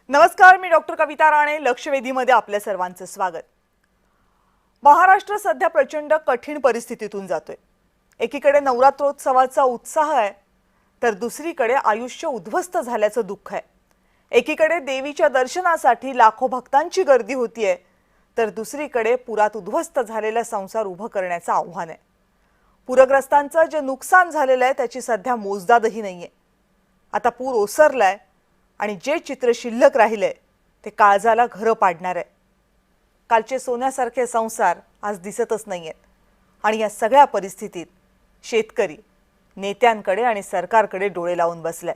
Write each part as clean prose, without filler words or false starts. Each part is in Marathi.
नमस्कार, मी डॉक्टर कविता राणे. लक्षवेधीमध्ये आपल्या सर्वांचं स्वागत. महाराष्ट्र सध्या प्रचंड कठीण परिस्थितीतून जातोय. एकीकडे नवरात्रोत्सवाचा उत्साह आहे, तर दुसरीकडे आयुष्य उद्ध्वस्त झाल्याचं दुःख आहे. एकीकडे देवीच्या दर्शनासाठी लाखो भक्तांची गर्दी होतीये, तर दुसरीकडे पुरात उद्ध्वस्त झालेला संसार उभं करण्याचं आव्हान आहे. पूरग्रस्तांचं जे नुकसान झालेलं आहे त्याची सध्या मोजदादही नाहीये. आता पूर ओसरलाय आणि जे चित्र शिल्लक राहिलंय ते काळजाला घरं पाडणार आहे. कालचे सोन्यासारखे संसार आज दिसतच नाहीयेत. आणि या सगळ्या परिस्थितीत शेतकरी नेत्यांकडे आणि सरकारकडे डोळे लावून बसलाय.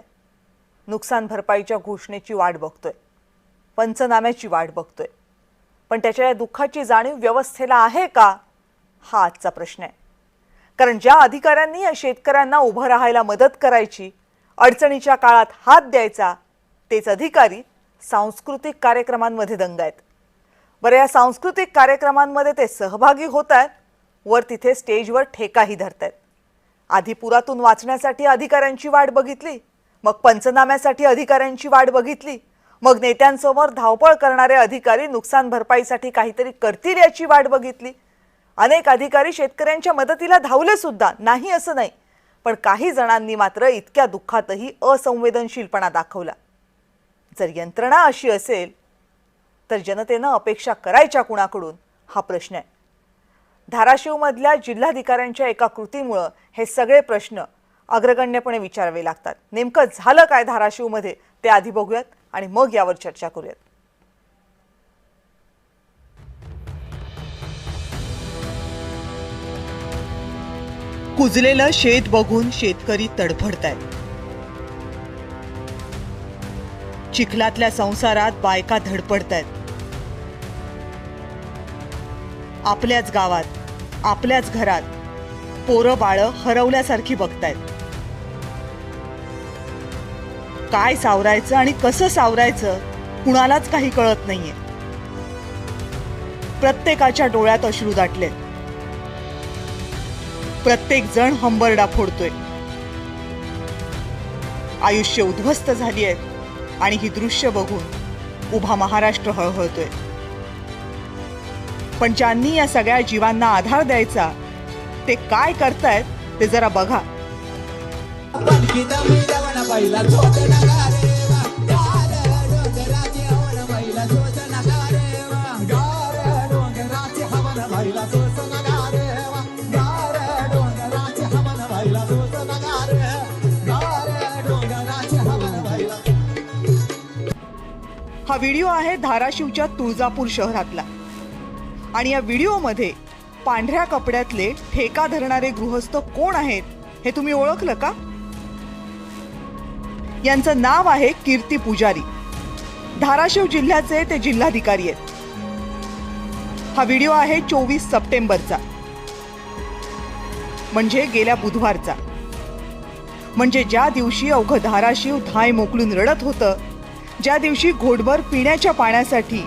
नुकसान भरपाईच्या घोषणेची वाट बघतोय, पंचनाम्याची वाट बघतोय. पण त्याच्या या दुःखाची जाणीव व्यवस्थेला आहे का, हा आजचा प्रश्न आहे. कारण ज्या अधिकाऱ्यांनी या शेतकऱ्यांना उभं राहायला मदत करायची, अडचणीच्या काळात हात द्यायचा, तेच अधिकारी सांस्कृतिक कार्यक्रमांमध्ये दंग आहेत. बरं, या सांस्कृतिक कार्यक्रमांमध्ये ते सहभागी होत आहेत, वर तिथे स्टेजवर ठेकाही धरतायत. आधी पुरातून वाचण्यासाठी अधिकाऱ्यांची वाट बघितली, मग पंचनाम्यासाठी अधिकाऱ्यांची वाट बघितली, मग नेत्यांसमोर धावपळ करणारे अधिकारी नुकसान भरपाईसाठी काहीतरी करतील याची वाट बघितली. अनेक अधिकारी शेतकऱ्यांच्या मदतीला धावले सुद्धा, नाही असं नाही. पण काही जणांनी मात्र इतक्या दुःखातही असंवेदनशीलपणा दाखवला. जर यंत्रणा अशी असेल तर जनतेनं अपेक्षा करायच्या कुणाकडून, हा प्रश्न आहे. धाराशिवमधल्या जिल्हाधिकाऱ्यांच्या एका कृतीमुळे हे सगळे प्रश्न अग्रगण्यपणे विचारावे लागतात. नेमकं झालं काय धाराशिवमध्ये ते आधी बघूयात आणि मग यावर चर्चा करूयात. कुजलेलं शेत बघून शेतकरी तडफडतायत. चिखलातल्या संसारात बायका धडपडतायत. आपल्याच गावात, आपल्याच घरात पोरं बाळं हरवल्यासारखी बघतायत. काय सावरायचं आणि कसं सावरायचं कुणालाच काही कळत नाहीये. प्रत्येकाच्या डोळ्यात अश्रू दाटलेत. प्रत्येक जण हंबरडा फोडतोय. आयुष्य उद्ध्वस्त झाली आहेत आणि ही दृश्य बघून उभा महाराष्ट्र हळहळतोय. पण ज्यांनी या सगळ्या जीवांना आधार द्यायचा ते काय करतायत ते जरा बघा. हा व्हिडिओ आहे धाराशिवच्या तुळजापूर शहरातला. आणि या व्हिडिओमध्ये पांढऱ्या कपड्यातले ठेका धरणारे गृहस्थ कोण आहेत हे तुम्ही ओळखलं का? यांचं नाव आहे कीर्ती पुजारी. धाराशिव जिल्ह्याचे ते जिल्हाधिकारी आहेत. हा व्हिडिओ आहे 24 सप्टेंबरचा, म्हणजे गेल्या बुधवारचा. म्हणजे ज्या दिवशी अवघं धाराशिव धाय मोकळून रडत होतं, ज्या दिवशी घोटभर पिण्याच्या पाण्यासाठी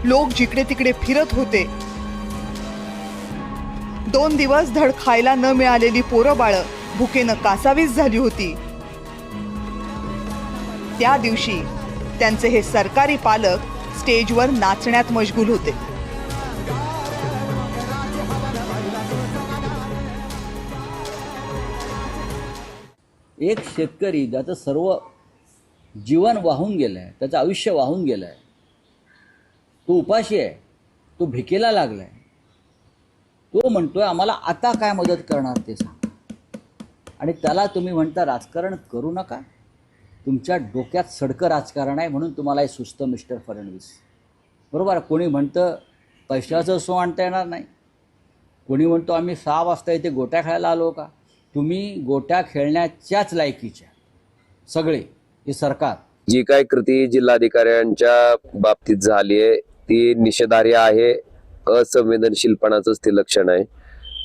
लोक जिकडे तिकडे फिरत होते, 2 दिवस धड खायला न मिळालेली पोरं बाळं भुकेनं कासावीस झाली होती, त्या दिवशी त्यांचे हे सरकारी पालक स्टेजवर नाचण्यात मशगूल होते. एक शेतकरी ज्याचं सर्व जीवन वाहून गेलं आहे, त्याचं आयुष्य वाहून गेलं आहे, तो उपाशी आहे, तो भिकेला लागला आहे, तो म्हणतोय आम्हाला आता काय मदत करणार ते सांग. आणि त्याला तुम्ही म्हणता राजकारण करू नका. तुमच्या डोक्यात सडकं राजकारण आहे म्हणून तुम्हाला हे सुचतं मिस्टर फडणवीस. बरोबर. कोणी म्हणतं पैशाचं सो आणता येणार नाही, कोणी म्हणतो आम्ही 6 वाजता इथे गोट्या खेळायला आलो का. तुम्ही गोट्या खेळण्याच्याच लायकीच्या सगळे. हे सरकार जी काय कृती जिल्हाधिकाऱ्यांच्या बाबतीत झाली आहे ती निषेधार्ह आहे. असंवेदनशीलपणाचंच ते लक्षण आहे.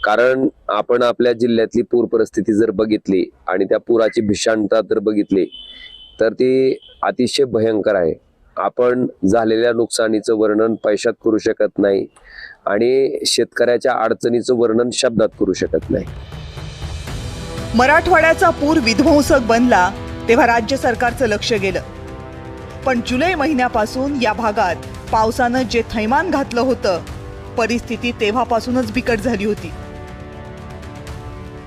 कारण आपण आपल्या जिल्ह्यातली पूर परिस्थिती जर बघितली आणि त्या पुराची भीषणता जर बघितली तर ती अतिशय भयंकर आहे. आपण झालेल्या नुकसानीचं वर्णन पैशात करू शकत नाही आणि शेतकऱ्याच्या अडचणीचं वर्णन शब्दात करू शकत नाही. मराठवाड्याचा पूर विध्वंसक बनला तेव्हा राज्य सरकारचं लक्ष गेलं. पण जुलै महिन्यापासून या भागात पावसानं जे थैमान घातलं होतं, परिस्थिती तेव्हापासूनच बिकट झाली होती.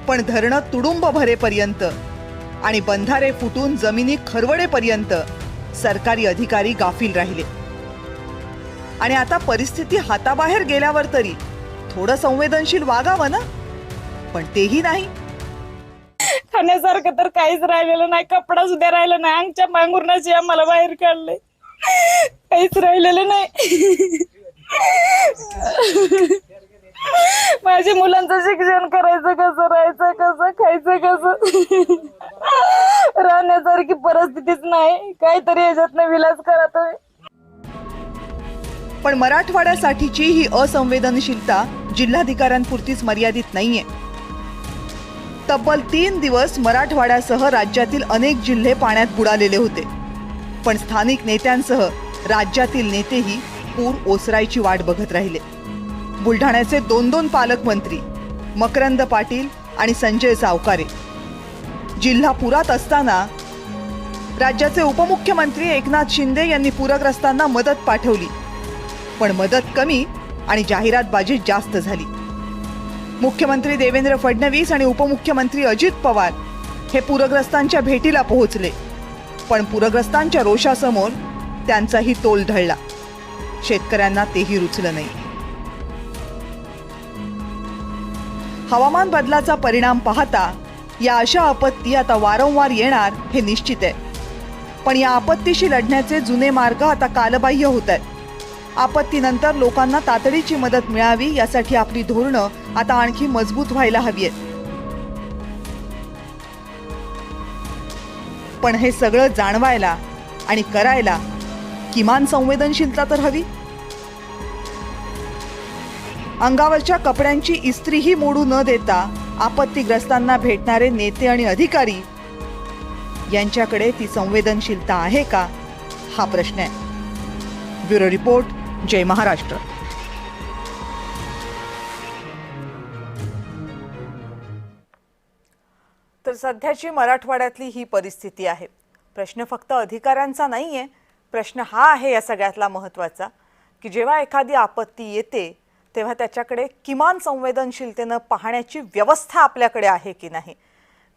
पण धरणं तुडुंब भरेपर्यंत आणि बंधारे फुटून जमिनी खरवडेपर्यंत सरकारी अधिकारी गाफील राहिले. आणि आता परिस्थिती हाताबाहेर गेल्यावर तरी थोडं संवेदनशील वागावं ना, पण तेही नाही. खाण्यासारखं तर काहीच राहिलेलं नाही, कपडा सुद्धा राहिला नाही. अंगच्या मांगुरणाची आम्हाला बाहेर काढले, काहीच राहिलेलं नाही. माझ्या मुलांचं शिक्षण करायचं कसं, राहायचं कसं, खायचं कसं, राहण्यासारखी परिस्थितीच नाही. काहीतरी याच्यातनं विलास करा तुम्ही. पण मराठवाड्यासाठीची ही असंवेदनशीलता जिल्हाधिकाऱ्यांपुरतीच मर्यादित नाहीये. तब्बल 3 दिवस मराठवाड्यासह राज्यातील अनेक जिल्हे पाण्यात बुडालेले होते. पण स्थानिक नेत्यांसह राज्यातील नेतेही पूर ओसरायची वाट बघत राहिले. बुलढाण्याचे 2 पालकमंत्री मकरंद पाटील आणि संजय सावकारे जिल्हा पुरात असताना राज्याचे उपमुख्यमंत्री एकनाथ शिंदे यांनी पूरग्रस्तांना मदत पाठवली. पण मदत कमी आणि जाहिरातबाजी जास्त झाली. मुख्यमंत्री देवेंद्र फडणवीस आणि उपमुख्यमंत्री अजित पवार हे पूरग्रस्तांच्या भेटीला पोहोचले. पण पूरग्रस्तांच्या रोषासमोर त्यांचाही तोल ढळला. शेतकऱ्यांना तेही रुचलं नाही. हवामान बदलाचा परिणाम पाहता या अशा आपत्ती आता वारंवार येणार हे निश्चित आहे. पण या आपत्तीशी लढण्याचे जुने मार्ग आता कालबाह्य होत आहेत. आपत्तीनंतर लोकांना तातडीची मदत मिळावी यासाठी आपली धोरणं आता आणखी मजबूत व्हायला हवी आहेत. पण हे सगळं जाणवायला आणि करायला किमान संवेदनशीलता तर हवी. अंगावरच्या कपड्यांची इस्त्रीही मोडू न देता आपत्तीग्रस्तांना भेटणारे नेते आणि अधिकारी यांच्याकडे ती संवेदनशीलता आहे का, हा प्रश्न आहे. ब्युरो रिपोर्ट, जय महाराष्ट्र. तर सध्याची मराठवाड्यातली ही परिस्थिती आहे. प्रश्न फक्त अधिकाऱ्यांचा नाहीये. प्रश्न हा आहे या सगळ्यातला महत्त्वाचा, की जेव्हा एखादी आपत्ती येते तेव्हा त्याच्याकडे किमान संवेदनशीलतेनं पाहण्याची व्यवस्था आपल्याकडे आहे की नाही.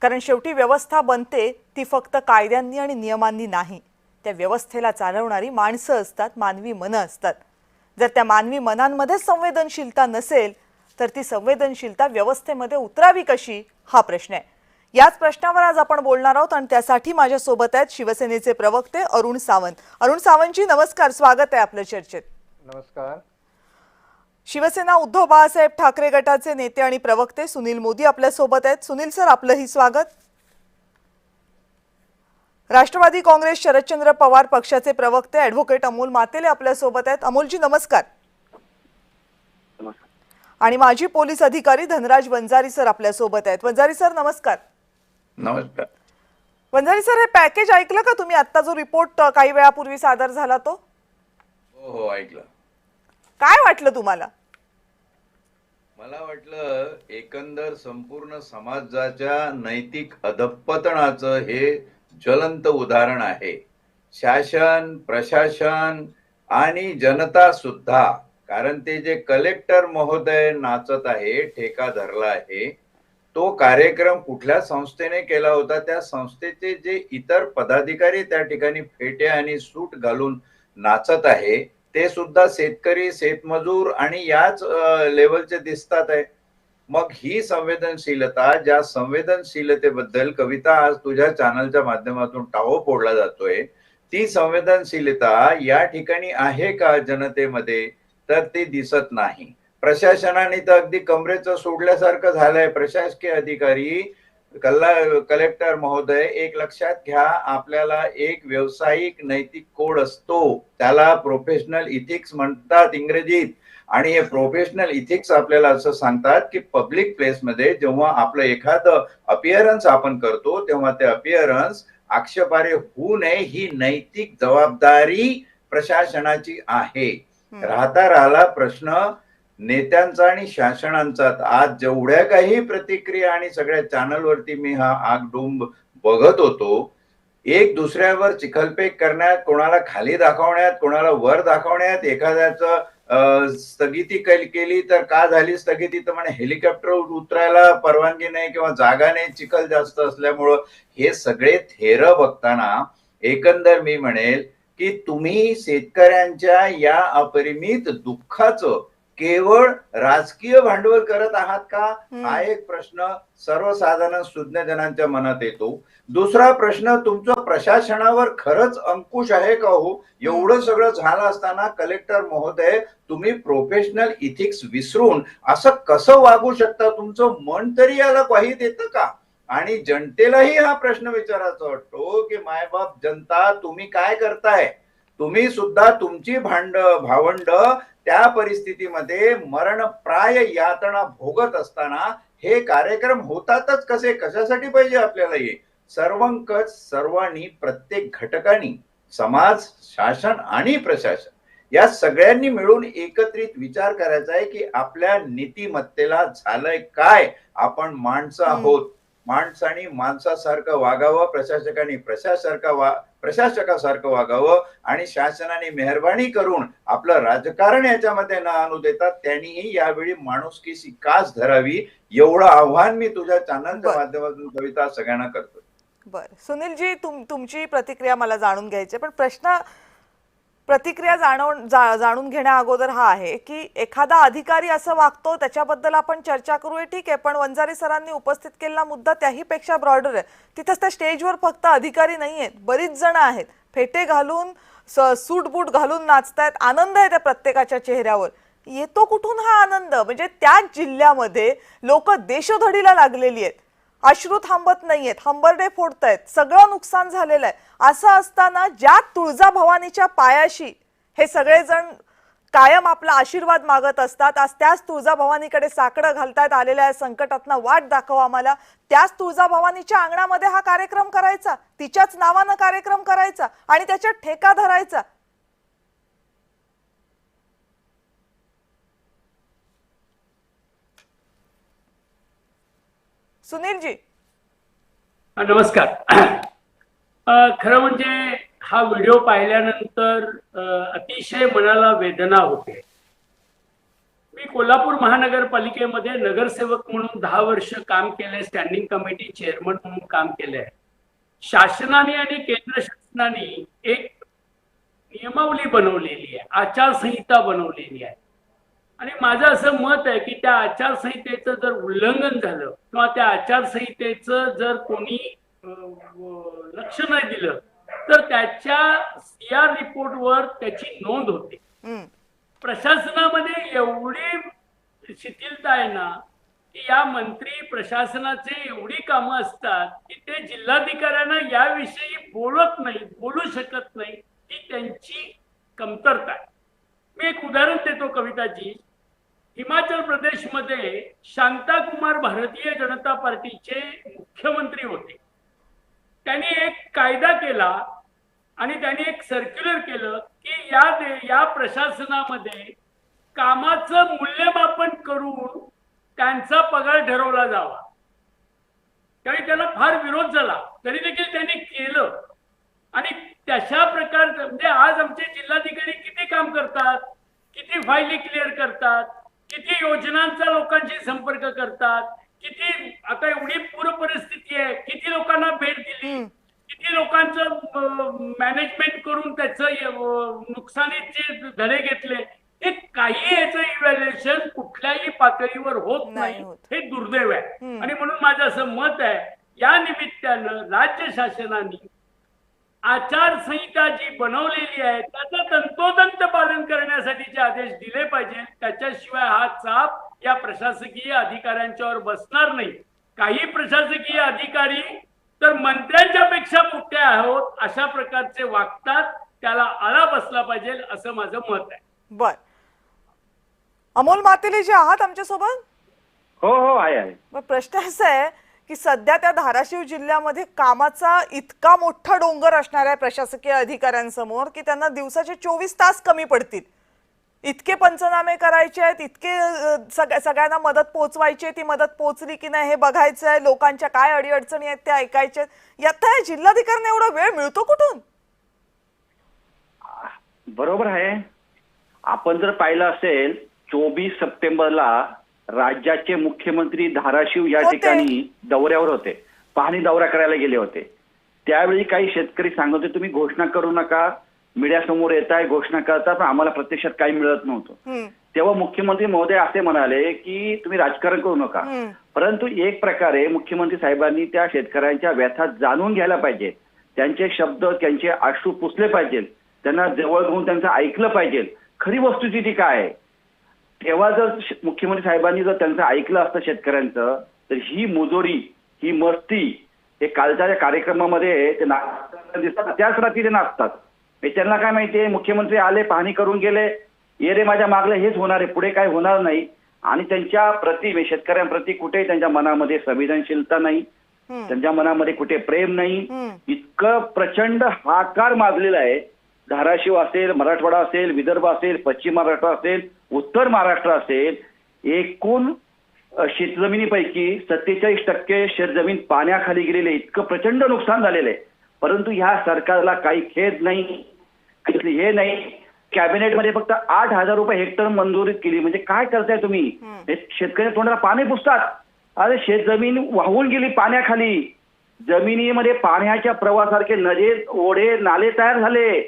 कारण शेवटी व्यवस्था बनते ती फक्त कायद्यांनी आणि नियमांनी नाही. त्या व्यवस्थेला चालवणारी माणसं असतात, मानवी मनं असतात. जर त्या मानवी मनांमध्ये संवेदनशीलता नसेल तर ती संवेदनशीलता व्यवस्थेमध्ये उतरावी कशी, हा प्रश्न आहे. याच प्रश्नावर आज आपण बोलणार आहोत आणि त्यासाठी माझ्यासोबत आहेत शिवसेनेचे प्रवक्ते अरुण सावंत. अरुण सावंतजी नमस्कार, स्वागत आहे आपल्या चर्चेत. नमस्कार. शिवसेना उद्धव बाळासाहेब ठाकरे गटाचे नेते आणि प्रवक्ते सुनील मोदी आपल्यासोबत आहेत. सुनील सर, आपलंही स्वागत. राष्ट्रवादी काँग्रेस शरदचंद्र पवार पक्षाचे प्रवक्ते ॲडव्होकेट अमोल मातेले आपल्यासोबत आहेत. अमोलजी नमस्कार. आणि माजी पोलीस अधिकारी धनराज वंजारी सर आपल्यासोबत आहेत. वंजारी सर नमस्कार. नमस्कार. वंजारी सर, हे पॅकेज ऐकलं का तुम्ही? आता जो रिपोर्ट काही वेळापूर्वी सादर झाला तो? हो ऐकलं. काय वाटलं तुम्हाला? मला वाटलं एकंदर संपूर्ण समाजाच्या नैतिक अधपतनाचं हे ज्वलंत उदाहरण आहे. शासन, प्रशासन आणि जनता सुद्धा. कारण ते जे कलेक्टर महोदय नाचत आहे, ठेका धरला आहे, तो कार्यक्रम कुठल्या संस्थेने केला होता, त्या संस्थेचे जे इतर पदाधिकारी त्या ठिकाणी फेटे आणि सूट घालून नाचत आहे, ते सुद्धा शेतकरी, शेतमजूर आणि याच लेवलचे दिसतात आहे. मग ही संवेदनशीलता, ज्या संवेदनशीलतेबद्दल कविता आज तुझ्या चॅनलच्या माध्यमातून टाहो फोडला जातोय, ती संवेदनशीलता या ठिकाणी आहे का जनतेमध्ये? तर ते दिसत नाही. प्रशासनाने तर अगदी कमरेचं सोडल्यासारखं झालंय. प्रशासकीय अधिकारी, कलेक्टर महोदय, एक लक्षात घ्या, आपल्याला एक व्यावसायिक नैतिक कोड असतो, त्याला प्रोफेशनल इथिक्स म्हणतात इंग्रजीत. आणि हे प्रोफेशनल इथिक्स आपल्याला असं सांगतात की पब्लिक प्लेसमध्ये जेव्हा आपलं एखादं अपिअरन्स आपण करतो तेव्हा ते अपिअरन्स आक्षेपार्ह होऊ नये, ही नैतिक जबाबदारी प्रशासनाची आहे. राहिला प्रश्न नेत्यांचा आणि शासनांचा. आज जेवढ्या काही प्रतिक्रिया आणि सगळ्या चॅनलवरती मी हा आगडोंब बघत होतो, एक दुसऱ्यावर चिखलफेक करण्यात, कोणाला खाली दाखवण्यात, कोणाला वर दाखवण्यात, एखाद्याचं स्थगिती केली तर का झाली स्थगिती, तर म्हणे हेलिकॉप्टर उतरायला परवानगी नाही किंवा जागा नाही, चिखल जास्त असल्यामुळं, हे सगळे थेर बघताना एकंदर मी म्हणेल की तुम्ही शेतकऱ्यांच्या या अपरिमित दुःखाचं केवळ राजकीय भांडवल करत आहात का, हा एक प्रश्न सर्वसाधारण सुज्ञजनांच्या मनात येतो. दुसरा प्रश्न, तुमचं प्रशासनावर खरंच अंकुश आहे का हो? एवढं सगळं झालं असताना कलेक्टर महोदय, तुम्ही प्रोफेशनल इथिक्स विसरून असं कसं वागू शकता? तुमचं मन तरी याला वाहीत येतं का? आणि जनतेलाही हा प्रश्न विचारायचा वाटतो की मायबाप जनता, तुम्ही काय करताय? तुम्ही सुद्धा तुमची भावंड त्या परिस्थितीमध्ये मरणप्राय यातना भोगत असताना हे कार्यक्रम होतातच कसे? कशासाठी पाहिजे आपल्याला? हे सर्वंकष सर्वांनी, प्रत्येक घटकांनी, समाज, शासन आणि प्रशासन या सगळ्यांनी मिळून एकत्रित विचार करायचा आहे की आपल्या नीतिमत्तेला झालंय काय. आपण माणसं आहोत, माणसाने माणसासारखं वागावं, प्रशासकांनी प्रशासकासारखं वागावं आणि शासनाने मेहरबानी करून आपलं राजकारण याच्यामध्ये न आणू देता त्यांनीही यावेळी माणुसकीची कास धरावी, एवढं आव्हान मी तुझ्या चॅनलच्या माध्यमातून कविता सगळ्यांना करतो. बरं सुनीलजी, तुमची प्रतिक्रिया मला जाणून घ्यायची, पण प्रतिक्रिया जाणून घेण्या अगोदर हा आहे की एखादा अधिकारी असं वागतो त्याच्याबद्दल आपण चर्चा करूया, ठीक आहे, पण वंजारी सरांनी उपस्थित केलेला मुद्दा त्याही पेक्षा ब्रॉडर आहे. तिथेच त्या स्टेजवर फक्त अधिकारी नाही आहेत, बरीच जण आहेत, फेटे घालून सूट बूट घालून नाचतायत, आनंद आहे त्या प्रत्येकाच्या चेहऱ्यावर. येतो कुठून हा आनंद? म्हणजे त्याच जिल्ह्यामध्ये लोक देशोधडीला लागलेली आहेत, अश्रू थांबत नाहीयेत, हंबरडे फोडतायत, सगळं नुकसान झालेलं आहे. असं असताना ज्या तुळजाभवानीच्या पायाशी हे सगळेजण कायम आपला आशीर्वाद मागत असतात, आज त्याच तुळजाभवानीकडे साकडं घालतायत, आलेल्या या संकटातनं वाट दाखव आम्हाला, त्याच तुळजाभवानीच्या अंगणामध्ये हा कार्यक्रम करायचा, तिच्याच नावानं कार्यक्रम करायचा आणि त्याच्यात ठेका धरायचा. सुनीलजी नमस्कार. खरं म्हणजे हा व्हिडिओ पाहिल्यानंतर अतिशय मनाला वेदना होते. मी कोल्हापूर महानगरपालिकेमध्ये नगरसेवक म्हणून 10 वर्ष काम केले, स्टँडिंग कमिटी चेअरमन म्हणून काम केले. शासनाने आणि केंद्र शासनाने एक नियमावली बनवलेली आहे, आचारसंहिता बनवलेली आहे आणि माझं असं मत आहे की त्या आचारसंहितेचं जर उल्लंघन झालं किंवा त्या आचारसंहितेचं जर कोणी लक्ष नाही दिलं तर त्याच्या CR रिपोर्टवर त्याची नोंद होते. प्रशासनामध्ये एवढी शिथिलता आहे ना की या मंत्री प्रशासनाचे एवढी कामं असतात की ते जिल्हाधिकाऱ्यांना याविषयी बोलू शकत नाही, ही त्यांची कमतरता आहे. मी एक उदाहरण देतो कविताजी. हिमाचल प्रदेशमध्ये शांताकुमार भारतीय जनता पार्टीचे मुख्यमंत्री होते. त्यांनी एक कायदा केला आणि त्यांनी एक सर्क्युलर केलं की या प्रशासनामध्ये कामाचं मूल्यमापन करून त्यांचा पगार ठरवला जावा. त्यावेळी त्याला फार विरोध झाला, तरी देखील त्यांनी केलं आणि तशा प्रकारचं म्हणजे आज आमचे जिल्हाधिकारी किती काम करतात, किती फायली क्लिअर करतात, किती योजनांचा लोकांशी संपर्क करतात, किती आता एवढी पूर परिस्थिती आहे, किती लोकांना भेट दिली, किती लोकांचं मॅनेजमेंट करून त्याचं नुकसानीचे धडे घेतले, हे काही याचं इव्हॅल्युएशन कुठल्याही पातळीवर होत नाही. हे दुर्दैव आहे आणि म्हणून माझं असं मत आहे या निमित्तानं राज्य शासनाने आचारसंहिता जी बनवलेली आहे त्याचं तंतोतंत पालन करण्यासाठीचे आदेश दिले पाहिजे. त्याच्याशिवाय हा चाप या प्रशासकीय अधिकाऱ्यांच्यावर बसणार नाही. काही प्रशासकीय अधिकारी तर मंत्र्यांच्या पेक्षा मोठे आहोत अशा प्रकारचे वागतात, त्याला आळा बसला पाहिजे असं माझं मत आहे. बर, अमोल मातेले जे आहात आमच्यासोबत? हो आहे. प्रश्न असा आहे की सध्या त्या धाराशिव जिल्ह्यामध्ये कामाचा इतका मोठा डोंगर असणार आहे प्रशासकीय अधिकाऱ्यांसमोर की त्यांना दिवसाचे 24 तास कमी पडतील. इतके पंचनामे करायचे आहेत, इतके सगळ्यांना मदत पोहोचवायची आहे, ती मदत पोहोचली की नाही हे बघायचं आहे, लोकांच्या काय अडीअडचणी आहेत त्या ऐकायच्या आहेत. यात त्या जिल्हाधिकाऱ्यांना एवढा वेळ मिळतो कुठून? बरोबर आहे. आपण जर पाहिलं असेल 24 सप्टेंबरला राज्याचे मुख्यमंत्री धाराशिव या होते. ठिकाणी दौऱ्यावर होते, पाहणी दौरा करायला गेले होते. त्यावेळी काही शेतकरी सांगत होते तुम्ही घोषणा करू नका, मीडियासमोर येताय घोषणा करता, पण आम्हाला प्रत्यक्षात काही मिळत नव्हतं. तेव्हा मुख्यमंत्री महोदय असे म्हणाले की तुम्ही राजकारण करू नका, परंतु एक प्रकारे मुख्यमंत्री साहेबांनी त्या शेतकऱ्यांच्या व्यथा जाणून घ्यायला पाहिजे, त्यांचे शब्द त्यांचे अश्रू पुसले पाहिजे, त्यांना जवळ घेऊन त्यांचं ऐकलं पाहिजे, खरी वस्तुस्थिती काय आहे. तेव्हा जर मुख्यमंत्री साहेबांनी जर त्यांचं ऐकलं असतं शेतकऱ्यांचं, तर ही मुजोरी ही मस्ती हे कालच्या कार्यक्रमामध्ये ते दिसतात, त्याच रात्री ते नाचतात. त्यांना काय माहितीये, मुख्यमंत्री आले पाहणी करून गेले, ये रे माझ्या मागलं हेच होणार आहे, पुढे काय होणार नाही. आणि त्यांच्या प्रति शेतकऱ्यांप्रती कुठेही त्यांच्या मनामध्ये संवेदनशीलता नाही, त्यांच्या मनामध्ये कुठे प्रेम नाही. इतकं प्रचंड हाकार माजलेला आहे. धाराशिव असेल, मराठवाडा असेल, विदर्भ असेल, पश्चिम महाराष्ट्र असेल, उत्तर महाराष्ट्र असेल, एकूण शेतजमिनीपैकी 47% शेतजमीन पाण्याखाली गेलेले, इतकं प्रचंड नुकसान झालेलं आहे. परंतु ह्या सरकारला काही खेद नाही, हे नाही. कॅबिनेटमध्ये फक्त 8,000 रुपये हेक्टर मंजुरी केली, म्हणजे काय करताय तुम्ही. शेतकरी तोंडाला पाणी पुसतात. अरे शेतजमीन वाहून गेली पाण्याखाली, जमिनीमध्ये पाण्याच्या प्रवाहासारखे नदे ओढे नाले तयार झाले,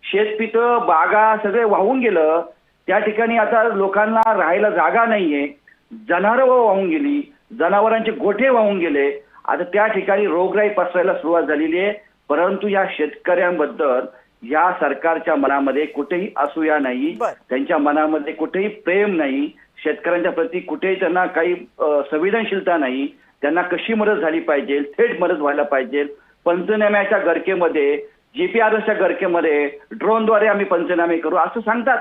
शेतपिकं बागा सगळे वाहून गेलं. त्या ठिकाणी आता लोकांना राहायला जागा नाहीये, जनावरं वाहून गेली, जनावरांचे गोठे वाहून गेले. आता त्या ठिकाणी रोगराई पसरायला सुरुवात झालेली आहे. परंतु या शेतकऱ्यांबद्दल या सरकारच्या मनामध्ये कुठेही असूया नाही, त्यांच्या मनामध्ये कुठेही प्रेम नाही, शेतकऱ्यांच्या प्रती कुठेही त्यांना काही संवेदनशीलता नाही. त्यांना कशी मदत झाली पाहिजे, थेट मदत व्हायला पाहिजे. पंचनाम्याच्या गरकेमध्ये, जीपीआरएसच्या गरकेमध्ये ड्रोनद्वारे आम्ही पंचनामे करू असं सांगतात.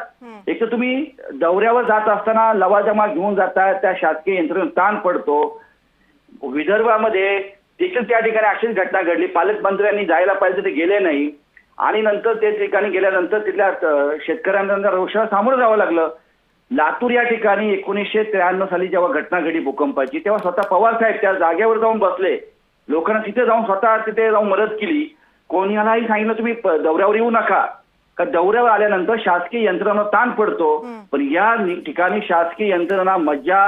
एक तर तुम्ही दौऱ्यावर जात असताना लवाजमा घेऊन जाता, त्या शासकीय यंत्रणेवर ताण पडतो. विदर्भामध्ये देखील त्या ठिकाणी अशीच घटना घडली, पालकमंत्र्यांनी जायला पाहिजे ते गेले नाही, आणि नंतर ते ठिकाणी गेल्यानंतर तिथल्या शेतकऱ्यांना रोषाला सामोरं जावं लागलं. लातूर या ठिकाणी 1993 साली जेव्हा घटना घडली भूकंपाची, तेव्हा स्वतः पवार साहेब त्या जागेवर जाऊन बसले, लोकांना तिथे जाऊन स्वतः तिथे जाऊन मदत केली. कोणालाही सांगितलं तुम्ही दौऱ्यावर येऊ नका, का दौऱ्यावर आल्यानंतर शासकीय यंत्रणा ताण पडतो. पण या ठिकाणी शासकीय यंत्रणा मज्जा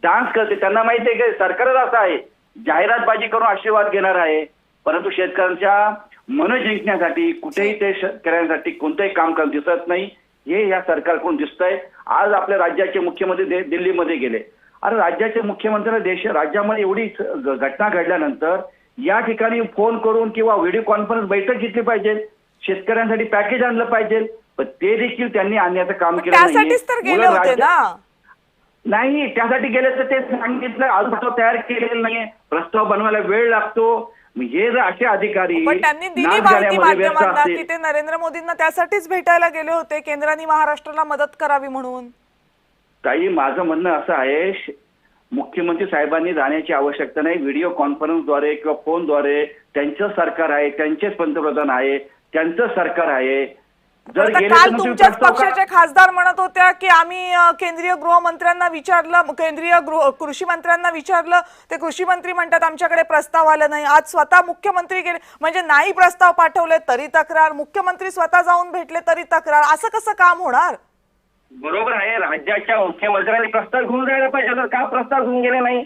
डान्स करते. त्यांना माहिती आहे की सरकारच असं आहे, जाहिरातबाजी करून आशीर्वाद घेणार आहे, परंतु शेतकऱ्यांच्या मन जिंकण्यासाठी कुठेही ते शेतकऱ्यांसाठी कोणतंही काम करत दिसत नाही. हे या सरकारकडून दिसतंय. आज आपल्या राज्याचे मुख्यमंत्री दिल्लीमध्ये गेले. अरे राज्याचे मुख्यमंत्री राज्यामध्ये एवढी घटना घडल्यानंतर या ठिकाणी फोन करून किंवा व्हिडिओ कॉन्फरन्स बैठक घेतली पाहिजे, शेतकऱ्यांसाठी पॅकेज आणलं पाहिजे, पण ते देखील त्यांनी आणण्याचं काम केलं नाही. त्यासाठी गेले तर ते सांगितलं अजून प्रस्ताव तयार केलेला नाहीये, प्रस्ताव बनवायला वेळ लागतो. हे जर असे अधिकारी पण त्यांनी दिली माहिती माध्यमांना की ते नरेंद्र मोदींना त्यासाठीच भेटायला गेले होते, केंद्राने महाराष्ट्राला मदत करावी म्हणून. ताई माझं म्हणणं असं आहे, मुख्यमंत्री साहेबांनी जाण्याची आवश्यकता नाही. व्हिडिओ कॉन्फरन्सद्वारे किंवा फोनद्वारे त्यांचं सरकार आहे, त्यांचेच पंतप्रधान आहे, त्यांचं सरकार आहे. जर काल तुमच्याच पक्षाचे खासदार म्हणत होत्या की आम्ही केंद्रीय गृहमंत्र्यांना विचारलं, केंद्रीय कृषी मंत्र्यांना विचारलं, ते कृषी मंत्री म्हणतात आमच्याकडे प्रस्ताव आला नाही. आज स्वतः मुख्यमंत्री गेले, म्हणजे नाही प्रस्ताव पाठवले तरी तक्रार, मुख्यमंत्री स्वतः जाऊन भेटले तरी तक्रार. असं कसं काम होणार. बरोबर आहे, राज्याच्या मुख्यमंत्र्यांनी प्रस्ताव घेऊन जायला पाहिजे. का प्रस्ताव घेऊन गेले नाही,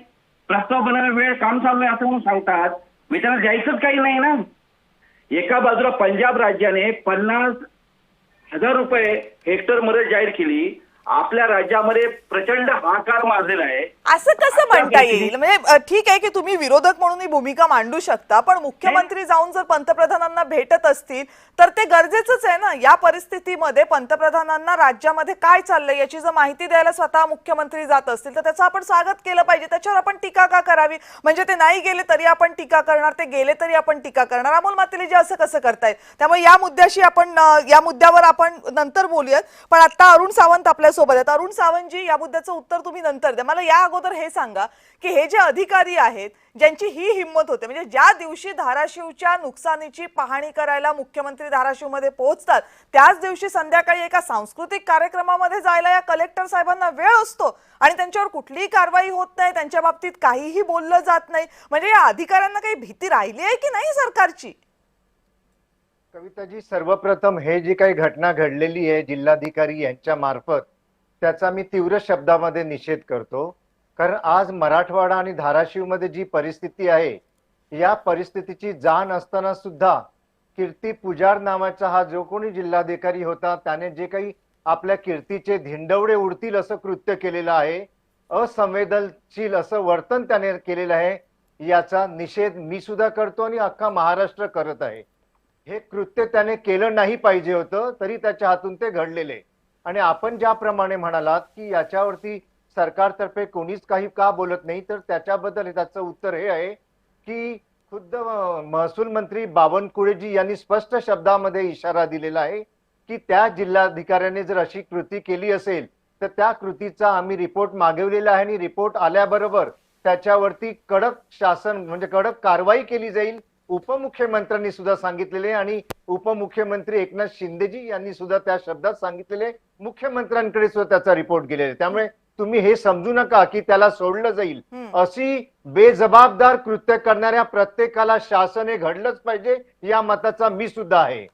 प्रस्ताव बनवायला वेळ काम चालू आहे असं म्हणून सांगतात. मी त्यांना द्यायचंच काही नाही ना. एका बाजूला पंजाब राज्याने 50,000 रुपये हेक्टर मध्ये जाहीर केली, आपल्या राज्यामध्ये प्रचंड हाकार माजलेला आहे. असं कसं म्हणता येईल. म्हणजे ठीक आहे की तुम्ही विरोधक म्हणून ही भूमिका मांडू शकता, पण मुख्यमंत्री जाऊन जर पंतप्रधानांना भेटत असतील तर ते गरजेचंच आहे ना. या परिस्थितीमध्ये पंतप्रधानांना राज्यामध्ये काय चाललंय याची जर माहिती द्यायला स्वतः मुख्यमंत्री जात असतील तर त्याचं आपण स्वागत केलं पाहिजे. त्याच्यावर आपण टीका का करावी. म्हणजे ते नाही गेले तरी आपण टीका करणार, ते गेले तरी आपण टीका करणार. अमोल मातेलीजी असं कसं करतायत. त्यामुळे या मुद्द्यावर आपण नंतर बोलूयात. पण आता अरुण सावंत आपल्या आपल्यासोबत आहेत. अरुण सावंतजी, या मुद्द्याचं उत्तर तुम्ही नंतर द्या. मला या अगोदर हे सांगा की हे जे अधिकारी आहेत ज्यांची ही हिंमत होते, म्हणजे ज्या दिवशी धाराशिवच्या नुकसानीची पाहणी करायला मुख्यमंत्री धाराशिवमध्ये पोहोचतात त्याच दिवशी संध्याकाळी एका सांस्कृतिक कार्यक्रमामध्ये जायला या कलेक्टर साहेबांना वेळ असतो आणि त्यांच्यावर कुठलीही कारवाई होत नाही, त्यांच्या बाबतीत काहीही बोललं जात नाही. म्हणजे या अधिकाऱ्यांना काही भीती राहिली आहे की नाही सरकारची? कविताजी, सर्वप्रथम हे जी काही घटना घडलेली आहे जिल्हाधिकारी यांच्या मार्फत त्याचा मी तीव्र शब्दामध्ये निषेध करतो. कारण आज मराठवाडा आणि धाराशिवमध्ये जी परिस्थिती आहे या परिस्थितीची जाण असताना सुद्धा कीर्ती पुजार नावाचा हा जो कोणी जिल्हाधिकारी होता त्याने जे काही आपल्या कीर्तीचे धिंडवडे उडतील असं कृत्य केलेलं आहे, असंवेदनशील असं वर्तन त्याने केलेलं आहे, याचा निषेध मी सुद्धा करतो आणि अख्खा महाराष्ट्र करत आहे. हे कृत्य त्याने केलं नाही पाहिजे होतं, तरी त्याच्या हातून ते घडलेले. आणि आपण ज्याप्रमाणे म्हणालात की याच्यावरती सरकारतर्फे कोणीच काही का बोलत नाही, तर त्याच्याबद्दल त्याचं उत्तर हे आहे की खुद्द महसूल मंत्री बावनकुळेजी यांनी स्पष्ट शब्दामध्ये इशारा दिलेला आहे की त्या जिल्हाधिकाऱ्याने जर अशी कृती केली असेल तर त्या कृतीचा आम्ही रिपोर्ट मागवलेला आहे आणि रिपोर्ट आल्याबरोबर त्याच्यावरती कडक शासन म्हणजे कडक कारवाई केली जाईल. उपमुख्यमंत्र्यांनी सुद्धा सांगितलेले आणि उपमुख्यमंत्री एकनाथ शिंदेजी यांनी सुद्धा त्या शब्दात सांगितलेले, मुख्यमंत्र्यांकडे सुद्धा त्याचा रिपोर्ट गेलेला. त्यामुळे तुम्ही हे समजू नका की त्याला सोडलं जाईल. अशी बेजबाबदार कृत्य करणाऱ्या प्रत्येकाला शासन हे घडलंच पाहिजे या मताचा मी सुद्धा आहे.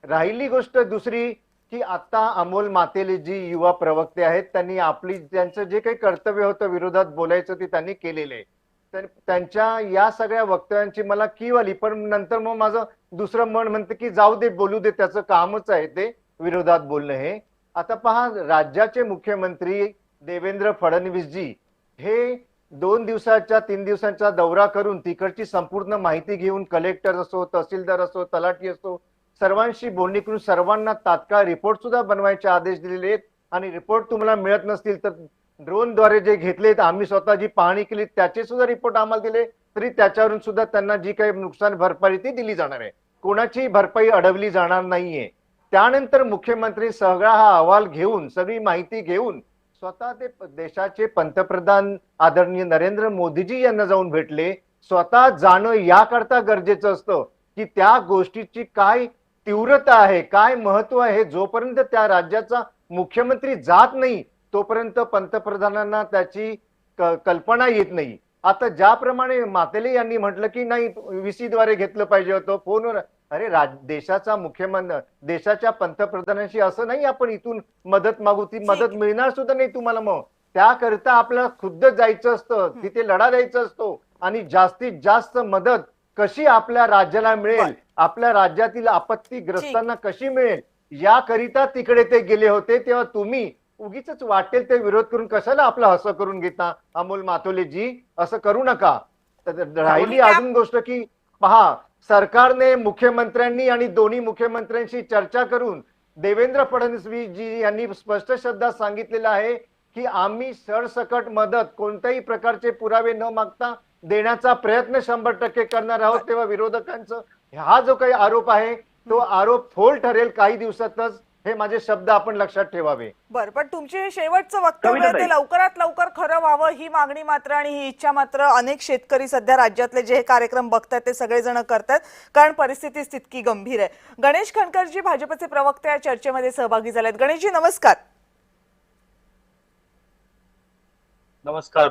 राहिली गोष्ट दुसरी की आता अमोल मातेले जी युवा प्रवक्ते आहेत त्यांनी त्यांचं जे काही कर्तव्य होतं विरोधात बोलायचं ते त्यांनी केलेले. तर त्यांच्या या सगळ्या वक्तव्यांची मला कीव आली, पण नंतर मग माझं दुसरं मन म्हणतं की जाऊ दे, बोलू दे, त्याचं कामच आहे ते विरोधात बोलणं हे. आता पहा, राज्याचे मुख्यमंत्री देवेंद्र फडणवीसजी हे 2 दिवसाच्या 3 दिवसांचा दौरा करून तिकडची संपूर्ण माहिती घेऊन कलेक्टर असो, तहसीलदार असो, तलाठी असो, सर्वांशी बोलणी करून सर्वांना तात्काळ रिपोर्ट सुद्धा बनवायचे आदेश दिलेले आहेत. आणि रिपोर्ट तुम्हाला मिळत नसतील तर ड्रोनद्वारे जे घेतलेत, आम्ही स्वतः जी पाहणी केली त्याचे सुद्धा रिपोर्ट आम्हाला दिले, तरी त्याच्यावरून सुद्धा त्यांना जी काही नुकसान भरपाई ती दिली जाणार आहे. कोणाची भरपाई अडवली जाणार नाहीये. त्यानंतर मुख्यमंत्री सगळा हा अहवाल घेऊन, सगळी माहिती घेऊन स्वतः ते देशाचे पंतप्रधान आदरणीय नरेंद्र मोदीजी यांना जाऊन भेटले. स्वतः जाणं याकरता गरजेचं असतं की त्या गोष्टीची काय तीव्रता आहे, काय महत्व आहे, हे जोपर्यंत त्या राज्याचा मुख्यमंत्री जात नाही तोपर्यंत पंतप्रधानांना त्याची कल्पना येत नाही. आता ज्याप्रमाणे मातेले यांनी म्हटलं की नाही VC द्वारे घेतलं पाहिजे होतं फोनवर, अरे देशाचा मुख्यमंत्री देशाच्या पंतप्रधानांशी असं नाही आपण इथून मदत मागू, ती मदत मिळणार सुद्धा नाही तुम्हाला. मग त्याकरिता आपल्याला खुद्द जायचं असतं, तिथे लढा द्यायचा असतो आणि जास्तीत जास्त मदत कशी आपल्या राज्याला मिळेल, आपल्या राज्यातील आपत्तीग्रस्तांना कशी मिळेल याकरिता तिकडे ते गेले होते. तेव्हा तुम्ही उगीच वाटेल ते विरोध करून कशाला आपलं हसं करून घेता अमोल मातोलेजी, असं करू नका. राहिली अजून गोष्ट की पहा, सरकारने मुख्यमंत्र्यांनी आणि दोन्ही मुख्यमंत्र्यांशी चर्चा करून देवेंद्र फडणवीसजी यांनी स्पष्ट शब्दात सांगितलेलं आहे की आम्ही सरसकट मदत कोणत्याही प्रकारचे पुरावे न मागता देण्याचा प्रयत्न 100% करणार आहोत. तेव्हा विरोधकांचं हा जो काही आरोप आहे तो आरोप फोल ठरेल काही दिवसातच, हे माझे शब्द आपण लक्षात ठेवावे. बरं, पण तुमचे हे शेवटचं वक्तव्य ते लवकरात लवकर खरं व्हावं ही मागणी मात्र आणि ही इच्छा मात्र अनेक शेतकरी सध्या राज्यातले जे हे कार्यक्रम बघतात ते सगळेजण करतात, कारण परिस्थिती तितकी गंभीर आहे. गणेश खणकरजी भाजपचे प्रवक्ते या चर्चेमध्ये सहभागी झालेत. गणेशजी नमस्कार. नमस्कार.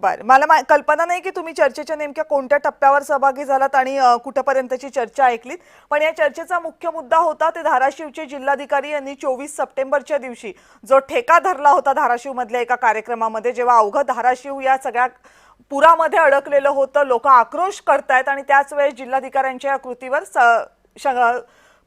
बरं, मला कल्पना नाही की तुम्ही चर्चेच्या नेमक्या कोणत्या टप्प्यावर सहभागी झालात आणि कुठपर्यंतची चर्चा ऐकलीत, पण या चर्चेचा मुख्य मुद्दा होता ते धाराशिवचे जिल्हाधिकारी यांनी 24 सप्टेंबरच्या दिवशी जो ठेका धरला होता धाराशिवमधल्या एका कार्यक्रमामध्ये, जेव्हा अवघं धाराशिव या सगळ्या पुरामध्ये अडकलेलं होतं, लोक आक्रोश करतायत आणि त्याच वेळेस जिल्हाधिकाऱ्यांच्या या कृतीवर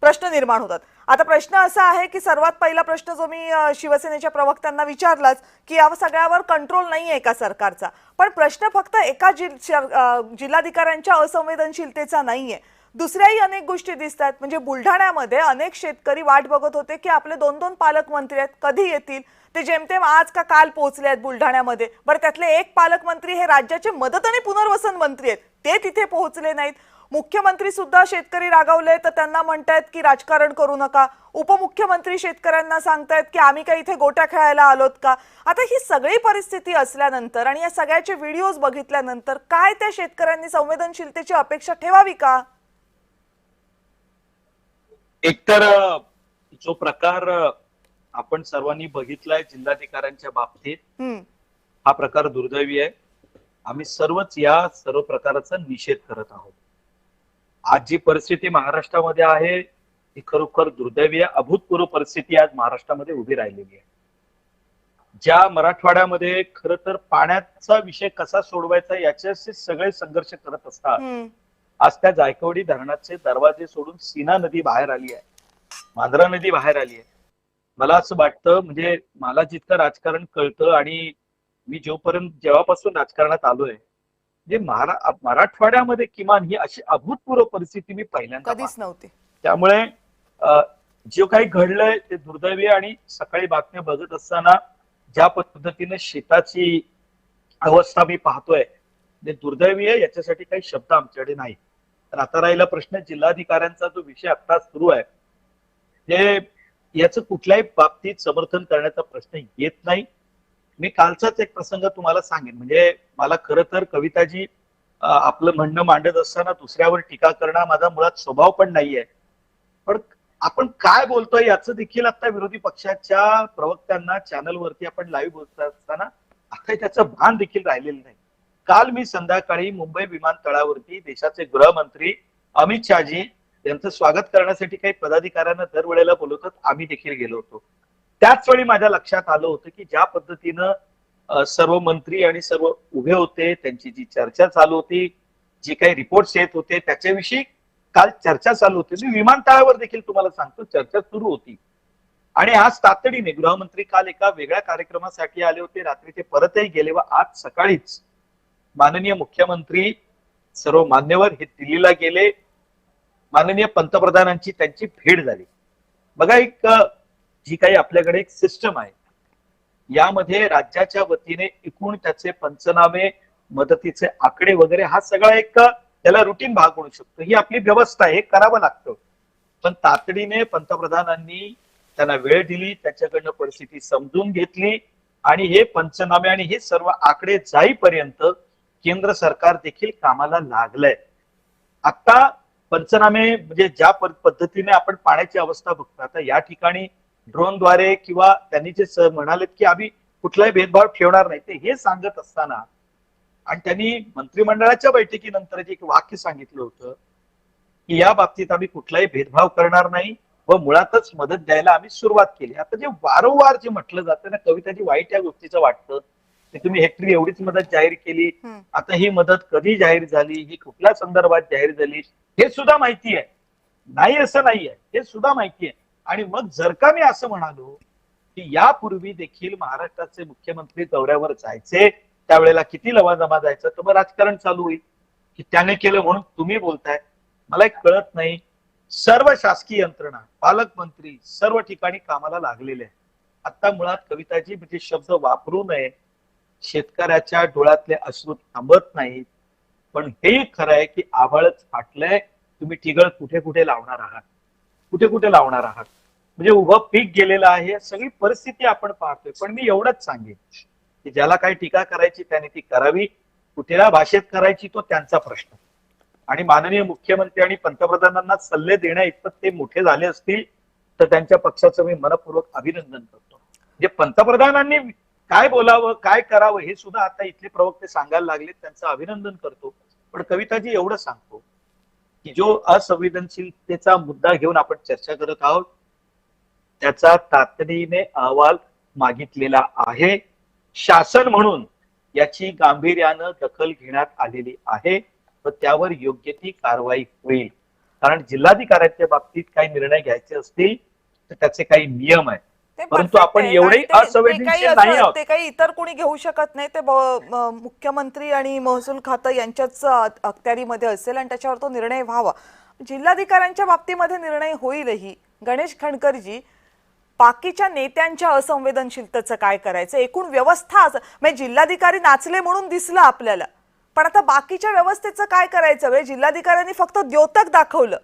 प्रश्न निर्माण होतात. आता प्रश्न असा आहे की सर्वात पहिला प्रश्न जो मी शिवसेनेच्या प्रवक्त्यांना विचारलाच की या सगळ्यावर कंट्रोल नाहीये का सरकारचा, पण प्रश्न फक्त एका जिल्हाधिकाऱ्यांच्या असंवेदनशीलतेचा नाहीये, दुसऱ्याही अनेक गोष्टी दिसतात. म्हणजे बुलढाण्यामध्ये अनेक शेतकरी वाट बघत होते की आपले 2-2 पालकमंत्री आहेत, कधी येतील ते, जेमतेम आज का काल पोहोचले आहेत बुलढाण्यामध्ये. बरं, त्यातले एक पालकमंत्री हे राज्याचे मदत आणि पुनर्वसन मंत्री आहेत, ते तिथे पोहोचले नाहीत. मुख्यमंत्री सुद्धा शेतकरी रागावले तर त्यांना म्हणतायत की राजकारण करू नका. उपमुख्यमंत्री शेतकऱ्यांना सांगतायत की आम्ही काही इथे गोट्या खेळायला आलोत का. आता ही सगळी परिस्थिती असल्यानंतर आणि या सगळ्याचे व्हिडिओज बघितल्यानंतर काय त्या शेतकऱ्यांनी संवेदनशीलतेची अपेक्षा ठेवावी का? एकतर जो प्रकार आपण सर्वांनी बघितलाय जिल्हाधिकाऱ्यांच्या बाबतीत, हा प्रकार दुर्दैवी आहे. आम्ही सर्वच या सर्व प्रकाराचा निषेध करत आहोत. आज जी परिस्थिती महाराष्ट्रामध्ये आहे ही खरोखर दुर्दैवी आहे. अभूतपूर्व परिस्थिती आज महाराष्ट्रामध्ये उभी राहिलेली आहे. ज्या मराठवाड्यामध्ये खरं तर पाण्याचा विषय कसा सोडवायचा याच्याशी सगळे संघर्ष करत असतात, आज त्या जायकवाडी धरणाचे दरवाजे सोडून सीना नदी बाहेर आली आहे, मांजरा नदी बाहेर आली आहे. मला असं वाटतं, म्हणजे मला जितकं राजकारण कळतं आणि मी जेव्हापासून राजकारणात आलोय, म्हणजे मराठवाड्यामध्ये किमान ही अशी अभूतपूर्व परिस्थिती मी पहिल्यांदा कधीच नव्हती. त्यामुळे जे काही घडलंय ते दुर्दैवी आहे. आणि सकाळी बातम्या बघत असताना ज्या पद्धतीने शेताची अवस्था मी पाहतोय ते दुर्दैवी आहे. याच्यासाठी काही शब्द आमच्याकडे नाही. तर आता राहिला प्रश्न जिल्हाधिकाऱ्यांचा जो विषय आता सुरू आहे, हे याचं कुठल्याही बाबतीत समर्थन करण्याचा प्रश्न येत नाही. मी कालचाच एक प्रसंग तुम्हाला सांगेन. म्हणजे मला खरं तर कविताजी आपलं म्हणणं मांडत असताना दुसऱ्यावर टीका करणं माझा मुळात स्वभाव पण नाहीये, पण आपण काय बोलतोय याचं देखील आता विरोधी पक्षाच्या प्रवक्त्यांना चॅनलवरती आपण लाईव्ह बोलत असताना आता त्याचं भान देखील राहिलेलं नाही. काल मी संध्याकाळी मुंबई विमानतळावरती देशाचे गृहमंत्री अमित शहाजी यांचं स्वागत करण्यासाठी काही पदाधिकाऱ्यांना दरवेळेला बोलवतात, आम्ही देखील गेलो होतो. त्याच वेळी माझ्या लक्षात आलं होतं की ज्या पद्धतीनं सर्व मंत्री आणि सर्व उभे होते, त्यांची जी चर्चा चालू होती, जी काही रिपोर्ट्स येत होते त्याच्याविषयी काल चर्चा चालू होती. मी विमानतळावर देखील तुम्हाला सांगतो चर्चा सुरू होती. आणि आज तातडीने गृहमंत्री काल एका वेगळ्या कार्यक्रमासाठी आले होते, रात्री ते परतही गेले व आज सकाळीच माननीय मुख्यमंत्री सर्व मान्यवर हे दिल्लीला गेले. माननीय पंतप्रधानांची त्यांची भेट झाली. बघा, एक जी काही आपल्याकडे एक सिस्टम आहे, यामध्ये राज्याच्या वतीने एकूण त्याचे पंचनामे, मदतीचे आकडे वगैरे हा सगळा एक त्याला रुटीन भाग म्हणू शकतो. ही आपली व्यवस्था आहे, हे करावं लागतं. पण तातडीने पंतप्रधानांनी त्यांना वेळ दिली, त्याच्याकडनं परिस्थिती समजून घेतली आणि हे पंचनामे आणि हे सर्व आकडे जाईपर्यंत केंद्र सरकार देखील कामाला लागलंय. आता पंचनामे म्हणजे ज्या पद्धतीने आपण पाण्याची अवस्था बघतो, आता या ठिकाणी ड्रोनद्वारे किंवा त्यांनी जे म्हणालेत की आम्ही कुठलाही भेदभाव ठेवणार नाही, ते हे सांगत असताना आणि त्यांनी मंत्रिमंडळाच्या बैठकीनंतर जे एक वाक्य सांगितलं होतं की या बाबतीत आम्ही कुठलाही भेदभाव करणार नाही व मुळातच मदत द्यायला आम्ही सुरुवात केली. आता जे वारंवार जे म्हटलं जातं ना, कविताची वाईट या गोष्टीचं वाटतं की तुम्ही हेक्टरी एवढीच मदत जाहीर केली, आता ही मदत कधी जाहीर झाली, ही कुठल्या संदर्भात जाहीर झाली, हे सुद्धा माहिती आहे. नाही असं नाहीये, हे सुद्धा माहिती आहे. आणि मग जर का मी असं म्हणालो की यापूर्वी देखील महाराष्ट्राचे मुख्यमंत्री दौऱ्यावर जायचे, त्यावेळेला किती लवाजमा जायचं, तर मग राजकारण चालू होईल की त्याने केलं म्हणून तुम्ही बोलताय. मला एक कळत नाही. सर्व शासकीय यंत्रणा, पालकमंत्री सर्व ठिकाणी कामाला लागलेले आहे. आता मुळात कविताजी म्हणजे शब्द वापरू नये, शेतकऱ्याच्या डोळ्यातले अश्रू थांबत नाहीत. पण हे खरं आहे की आभाळच फाटलंय, तुम्ही टिगळ कुठे कुठे लावणार आहात, कुठे कुठे लावणार आहात. म्हणजे उभं पीक गेलेलं आहे, सगळी परिस्थिती आपण पाहतोय. पण मी एवढंच सांगेन की ज्याला काही टीका करायची त्याने ती करावी, कुठल्या भाषेत करायची तो त्यांचा प्रश्न. आणि माननीय मुख्यमंत्री आणि पंतप्रधानांना सल्ले देण्या इतपत ते मोठे झाले असतील तर त्यांच्या पक्षाचं मी मनपूर्वक अभिनंदन करतो. म्हणजे पंतप्रधानांनी काय बोलावं, काय करावं हे सुद्धा आता इथले प्रवक्ते सांगायला लागले, त्यांचं अभिनंदन करतो. पण कविताजी एवढं सांगतो की जो असंवेदनशीलतेचा मुद्दा घेऊन आपण चर्चा करत आहोत त्याचा तातडीने अहवाल मागितलेला आहे. शासन म्हणून याची गांभीर्यानं दखल घेण्यात आलेली आहे व त्यावर योग्य ती कारवाई होईल. कारण जिल्हाधिकाऱ्यांच्या बाबतीत काही निर्णय घ्यायचे असतील तर त्याचे काही नियम आहेत, परंतु आपण एवढे असंवेदनशील नाही आहोत. ते काही इतर कोणी घेऊ शकत नाही. ते मुख्यमंत्री आणि महसूल खातं यांच्याच अखत्यारीमध्ये असेल आणि त्याच्यावर तो निर्णय व्हावा. जिल्हाधिकाऱ्यांच्या बाबतीमध्ये निर्णय होईलही. गणेश खणकरजी, बाकीच्या नेत्यांच्या असंवेदनशीलतेचं काय करायचं? एकूण व्यवस्था म्हणजे जिल्हाधिकारी नाचले म्हणून दिसलं आपल्याला, पण आता बाकीच्या व्यवस्थेचं काय करायचं वे? जिल्हाधिकाऱ्यांनी फक्त द्योतक दाखवलं.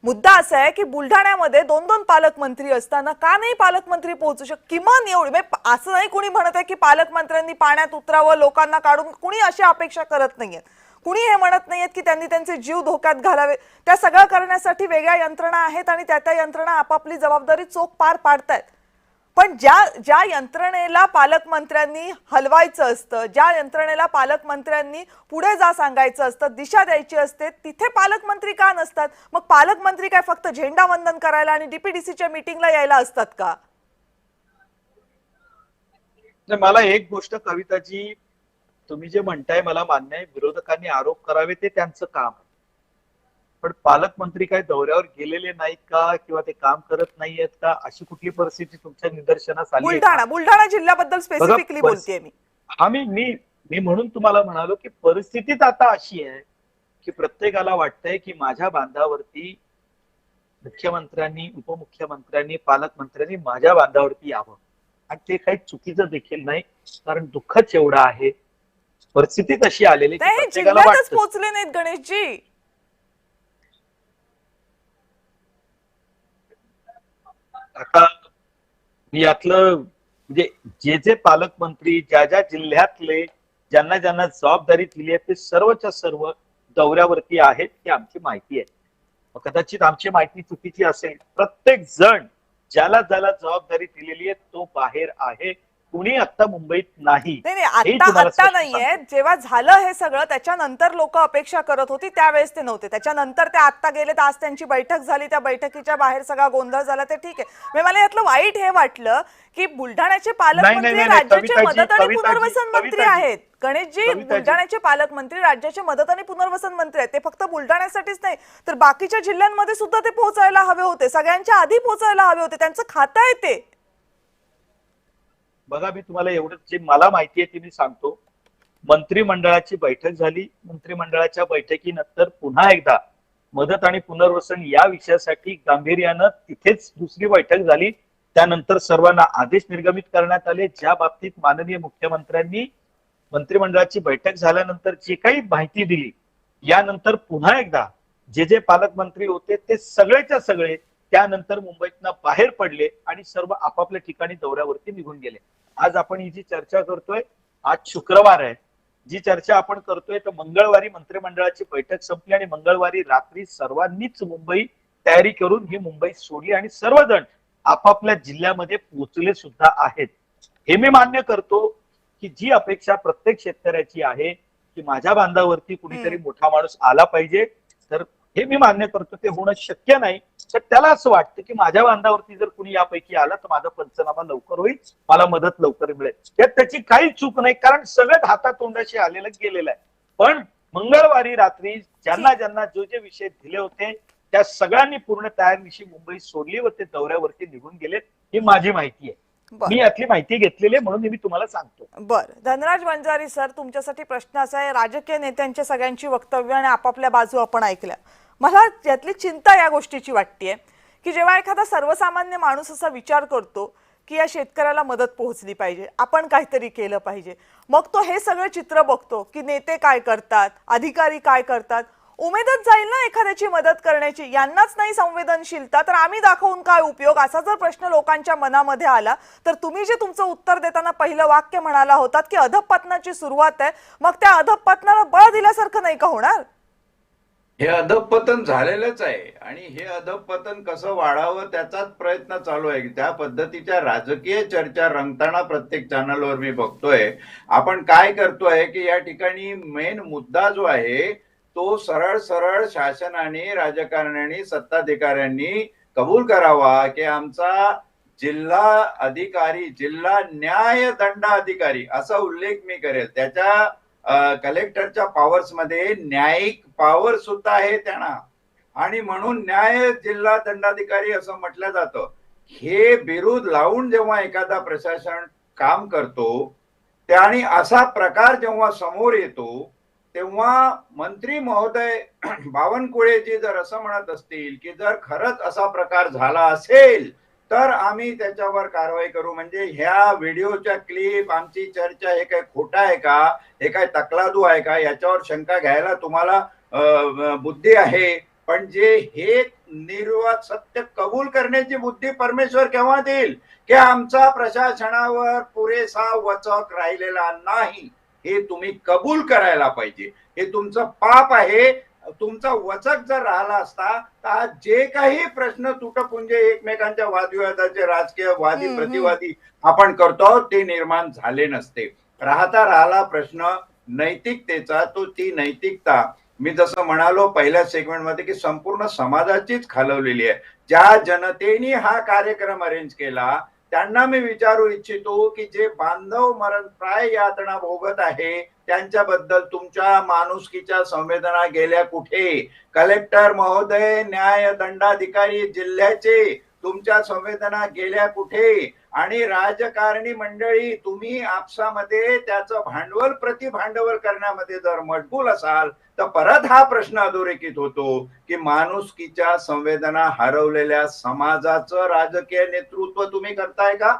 मुद्दा असा आहे की बुलढाण्यामध्ये 2-2 पालकमंत्री असताना का नाही पालकमंत्री पोहोचू शकत? किमान एवढी असं नाही कोणी म्हणत आहे की पालकमंत्र्यांनी पाण्यात उतरावं, लोकांना काढून, कुणी अशी अपेक्षा करत नाहीये. कुणी हे म्हणत नाहीयेत की त्यांनी त्यांचे जीव धोक्यात घालावे. त्या सगळं करण्यासाठी वेगळ्या यंत्रणा आहेत आणि त्या यंत्रणा आपापली जबाबदारी चोख पार पाडतायत. पण ज्या यंत्रणेला पालकमंत्र्यांनी हलवायचं असतं, ज्या यंत्रणेला पालकमंत्र्यांनी पुढे जा सांगायचं असतं, दिशा द्यायची असते, तिथे पालकमंत्री का नसतात? मग पालकमंत्री काय फक्त झेंडा वंदन करायला आणि डीपीडीसीच्या मीटिंगला यायला असतात का? मला एक गोष्ट कविताजी, तुम्ही जे म्हणताय मला मान्य आहे, विरोधकांनी आरोप करावे ते त्यांचं काम आहे. पण पालकमंत्री काय दौऱ्यावर गेलेले नाहीत का, किंवा ते काम करत नाहीयेत का, अशी कुठली परिस्थिती तुमच्या निदर्शनास आली? बुलढाणा जिल्ह्याबद्दल स्पेसिफिकली बोलतेय मी. हा, मी म्हणून तुम्हाला म्हणालो की परिस्थितीच आता अशी आहे की प्रत्येकाला वाटतंय की माझ्या बांधावरती मुख्यमंत्र्यांनी, उपमुख्यमंत्र्यांनी, पालकमंत्र्यांनी माझ्या बांधावरती यावं, आणि ते काही चुकीचं देखील नाही. कारण दुःखच एवढं आहे, परिस्थिती तशी आलेली की प्रत्येकाला वाटतं. पोहोचले नाहीत गणेशजी. आता यातलं म्हणजे जे पालकमंत्री ज्या जिल्ह्यातले ज्यांना जबाबदारी दिली आहे ते सर्वच्या सर्व दौऱ्यावरती आहेत, ही आमची माहिती आहे. कदाचित आमची माहिती चुकीची असेल. प्रत्येक जण ज्याला जबाबदारी दिलेली आहे तो बाहेर आहे, कुणी आता मुंबईत नाही. आता नाहीये. जेव्हा झालं हे सगळं त्याच्यानंतर लोक अपेक्षा करत होती, त्यावेळेस ते नव्हते. त्याच्यानंतर ते आता गेले, तर आज त्यांची बैठक झाली, त्या बैठकीच्या बाहेर सगळा गोंधळ झाला, ते ठीक आहे. मला यातलं वाईट हे वाटलं की बुलढाण्याचे पालकमंत्री राज्याचे मदत आणि पुनर्वसन मंत्री आहेत. गणेशजी, बुलढाण्याचे पालकमंत्री राज्याचे मदत आणि पुनर्वसन मंत्री आहेत. ते फक्त बुलढाण्यासाठीच नाही तर बाकीच्या जिल्ह्यांमध्ये सुद्धा ते पोहोचायला हवे होते, सगळ्यांच्या आधी पोहोचायला हवे होते. त्यांचं खातं आहे ते. बघा, मी तुम्हाला एवढं जे मला माहिती आहे ते मी सांगतो. मंत्रिमंडळाची बैठक झाली. मंत्रिमंडळाच्या बैठकीनंतर पुन्हा एकदा मदत आणि पुनर्वसन या विषयासाठी गांभीर्यानं तिथेच दुसरी बैठक झाली. त्यानंतर सर्वांना आदेश निर्गमित करण्यात आले, ज्या बाबतीत माननीय मुख्यमंत्र्यांनी मंत्रिमंडळाची बैठक झाल्यानंतर जी काही माहिती दिली. यानंतर पुन्हा एकदा जे पालकमंत्री होते ते सगळेच्या सगळे त्यानंतर मुंबईतनं बाहेर पडले आणि सर्व आपापल्या ठिकाणी दौऱ्यावरती निघून गेले. आज आपण ही जी चर्चा करतोय, आज शुक्रवार आहे, जी चर्चा आपण करतोय तर मंगळवारी मंत्रिमंडळाची बैठक संपली आणि मंगळवारी रात्री सर्वांनीच मुंबई तयारी करून ही मुंबई सोडली आणि सर्वजण आपापल्या जिल्ह्यामध्ये पोहोचले सुद्धा आहेत. हे मी मान्य करतो की जी अपेक्षा प्रत्येक शेतकऱ्याची आहे की माझ्या बांधावरती कुणीतरी मोठा माणूस आला पाहिजे, तर हे मी मान्य करतो ते होणं शक्य नाही. तर त्याला असं वाटतं की माझ्या बांधावरती जर कुणी यापैकी आला तर माझा पंचनामा लवकर होईल, मला मदत लवकर मिळेल. यात त्याची काही चूक नाही, कारण सगळं हातातोंडाशी आलेलं गेलेलं आहे. पण मंगळवारी रात्री ज्यांना जे विषय दिले होते त्या सगळ्यांनी पूर्ण तयारीनिशी मुंबई सोडली व ते दौऱ्यावरती निघून गेलेत, ही माझी माहिती आहे. मी यातली माहिती घेतलेली आहे म्हणून मी तुम्हाला सांगतो. बरं, धनराज वंजारी सर, तुमच्यासाठी प्रश्न असा आहे. राजकीय नेत्यांच्या सगळ्यांची वक्तव्य आणि आपापल्या बाजू आपण ऐकल्या. मला यातली चिंता या गोष्टीची वाटतेय की जेव्हा एखादा सर्वसामान्य माणूस असा विचार करतो की या शेतकऱ्याला मदत पोहोचली पाहिजे, आपण काहीतरी केलं पाहिजे, मग तो हे सगळं चित्र बघतो की नेते काय करतात, अधिकारी काय करतात, उमेदच जाईल ना एखाद्याची मदत करण्याची. यांनाच नाही संवेदनशीलता तर आम्ही दाखवून काय उपयोग, असा जर प्रश्न लोकांच्या मनामध्ये आला तर तुम्ही जे तुमचं उत्तर देताना पहिलं वाक्य म्हणाला होतात की अधःपतनाची सुरुवात आहे, मग त्या अधःपतनाला बळ दिल्यासारखं नाही का होणार? हे अधःपतन झालेलंच आहे आणि हे अधःपतन कसं वाढावं त्याचाच प्रयत्न चालू आहे. त्या पद्धतीच्या राजकीय चर्चा रंगताना प्रत्येक चॅनलवर मी बघतोय. आपण काय करतोय की या ठिकाणी मेन मुद्दा जो आहे तो सरळ सरळ शासनाने, राजकारण्यांनी, सत्ताधिकाऱ्यांनी कबूल करावा की आमचा जिल्हा अधिकारी, जिल्हा न्याय दंडाधिकारी असा उल्लेख मी करेल. त्याच्या कलेक्टरच्या पॉवर्स मध्ये न्यायिक पॉवर सुद्धा आहे त्यांना, आणि म्हणून न्याय जिल्हा दंडाधिकारी असं म्हटलं जातं. हे बिरुद लावून जेव्हा एखादा प्रशासन काम करतो आणि असा प्रकार जेव्हा समोर येतो तेव्हा मंत्री महोदय बावनकुळेजी जर असं म्हणत असतील की जर खरंच असा प्रकार झाला असेल तर आम्ही त्याच्यावर कारवाई करू. म्हणजे ह्या व्हिडिओच्या क्लिप, आमची चर्चा हे काय खोटं आहे का, हे काय तकलादू आहे का, याच्यावर शंका घ्यायला तुम्हाला बुद्धी आहे. पण जे हे निर्वाद सत्य कबूल करण्याची बुद्धी परमेश्वर केव्हा देईल की आमचा प्रशासनावर पुरेसा वचक राहिलेला नाही, हे तुम्ही कबूल करायला पाहिजे. हे तुमचं पाप आहे. तुमचा वचक जर राहिला असता तर आज जे काही प्रश्न तुटपुंजे एकमेकांच्या वादविवादाचे राजकीय वादी प्रतिवादी आपण करतो ते निर्माण झाले नसते. राहिला प्रश्न नैतिकतेचा, तो ती नैतिकता मी जसं म्हणालो पहिल्या सेगमेंटमध्ये की संपूर्ण समाजाचीच खालवलेली आहे. ज्या जनतेने हा कार्यक्रम अरेंज केला त्यांना मी विचारू इच्छितो की जे बांधव मरणप्राय यातना भोगत आहे त्यांच्याबद्दल तुमच्या माणुसकीच्या संवेदना गेल्या कुठे? कलेक्टर महोदय, न्याय दंडाधिकारी जिल्ह्याचे तुमच्या संवेदना गेल्या कुठे? आणि राजकारणी मंडळी, तुम्ही आपसामध्ये त्याचं भांडवल प्रतिभांडवल करण्यामध्ये जर मशगूल असाल तर परत हा प्रश्न अधोरेखित होतो की माणुसकीच्या संवेदना हरवलेल्या समाजाचं राजकीय नेतृत्व तुम्ही करताय का?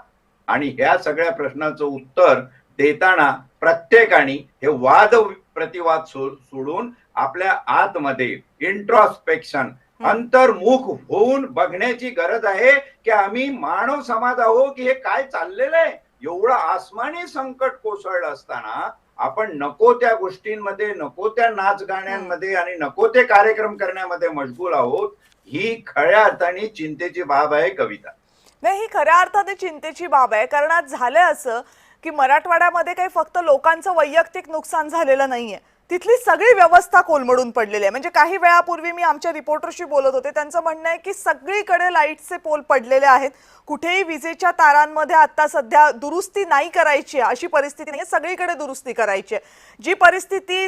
आणि ह्या सगळ्या प्रश्नाचं उत्तर देताना प्रत्येकाने हे वाद प्रतिवाद सोडून आपल्या आतमध्ये इंट्रोस्पेक्शन, अंतर्मुख होऊन बघण्याची गरज आहे की आम्ही मानव समाज आहो की हे काय चाललेलं आहे. एवढं आसमानी संकट कोसळलं असताना आपण नको त्या गोष्टींमध्ये, नको त्या नाच गाण्यांमध्ये आणि नको ते कार्यक्रम करण्यामध्ये मशगूल आहोत. ही खऱ्या अर्थाने चिंतेची बाब आहे कविता. नाही, ही खऱ्या अर्थाने चिंतेची बाब आहे. कारण आज झालंय असं की मराठवाड्यामध्ये काही फक्त लोकांचं वैयक्तिक नुकसान झालेलं नाहीये, तिथली सगळी व्यवस्था कोलमडून पडलेली आहे. म्हणजे काही वेळापूर्वी मी आमच्या रिपोर्टरशी बोलत होते, त्यांचं म्हणणं आहे की सगळीकडे लाईटचे पोल पडलेले आहेत, कुठेही विजेच्या तारांमध्ये आता सध्या दुरुस्ती नाही करायची आहे अशी परिस्थिती नाही, सगळीकडे दुरुस्ती करायची आहे. जी परिस्थिती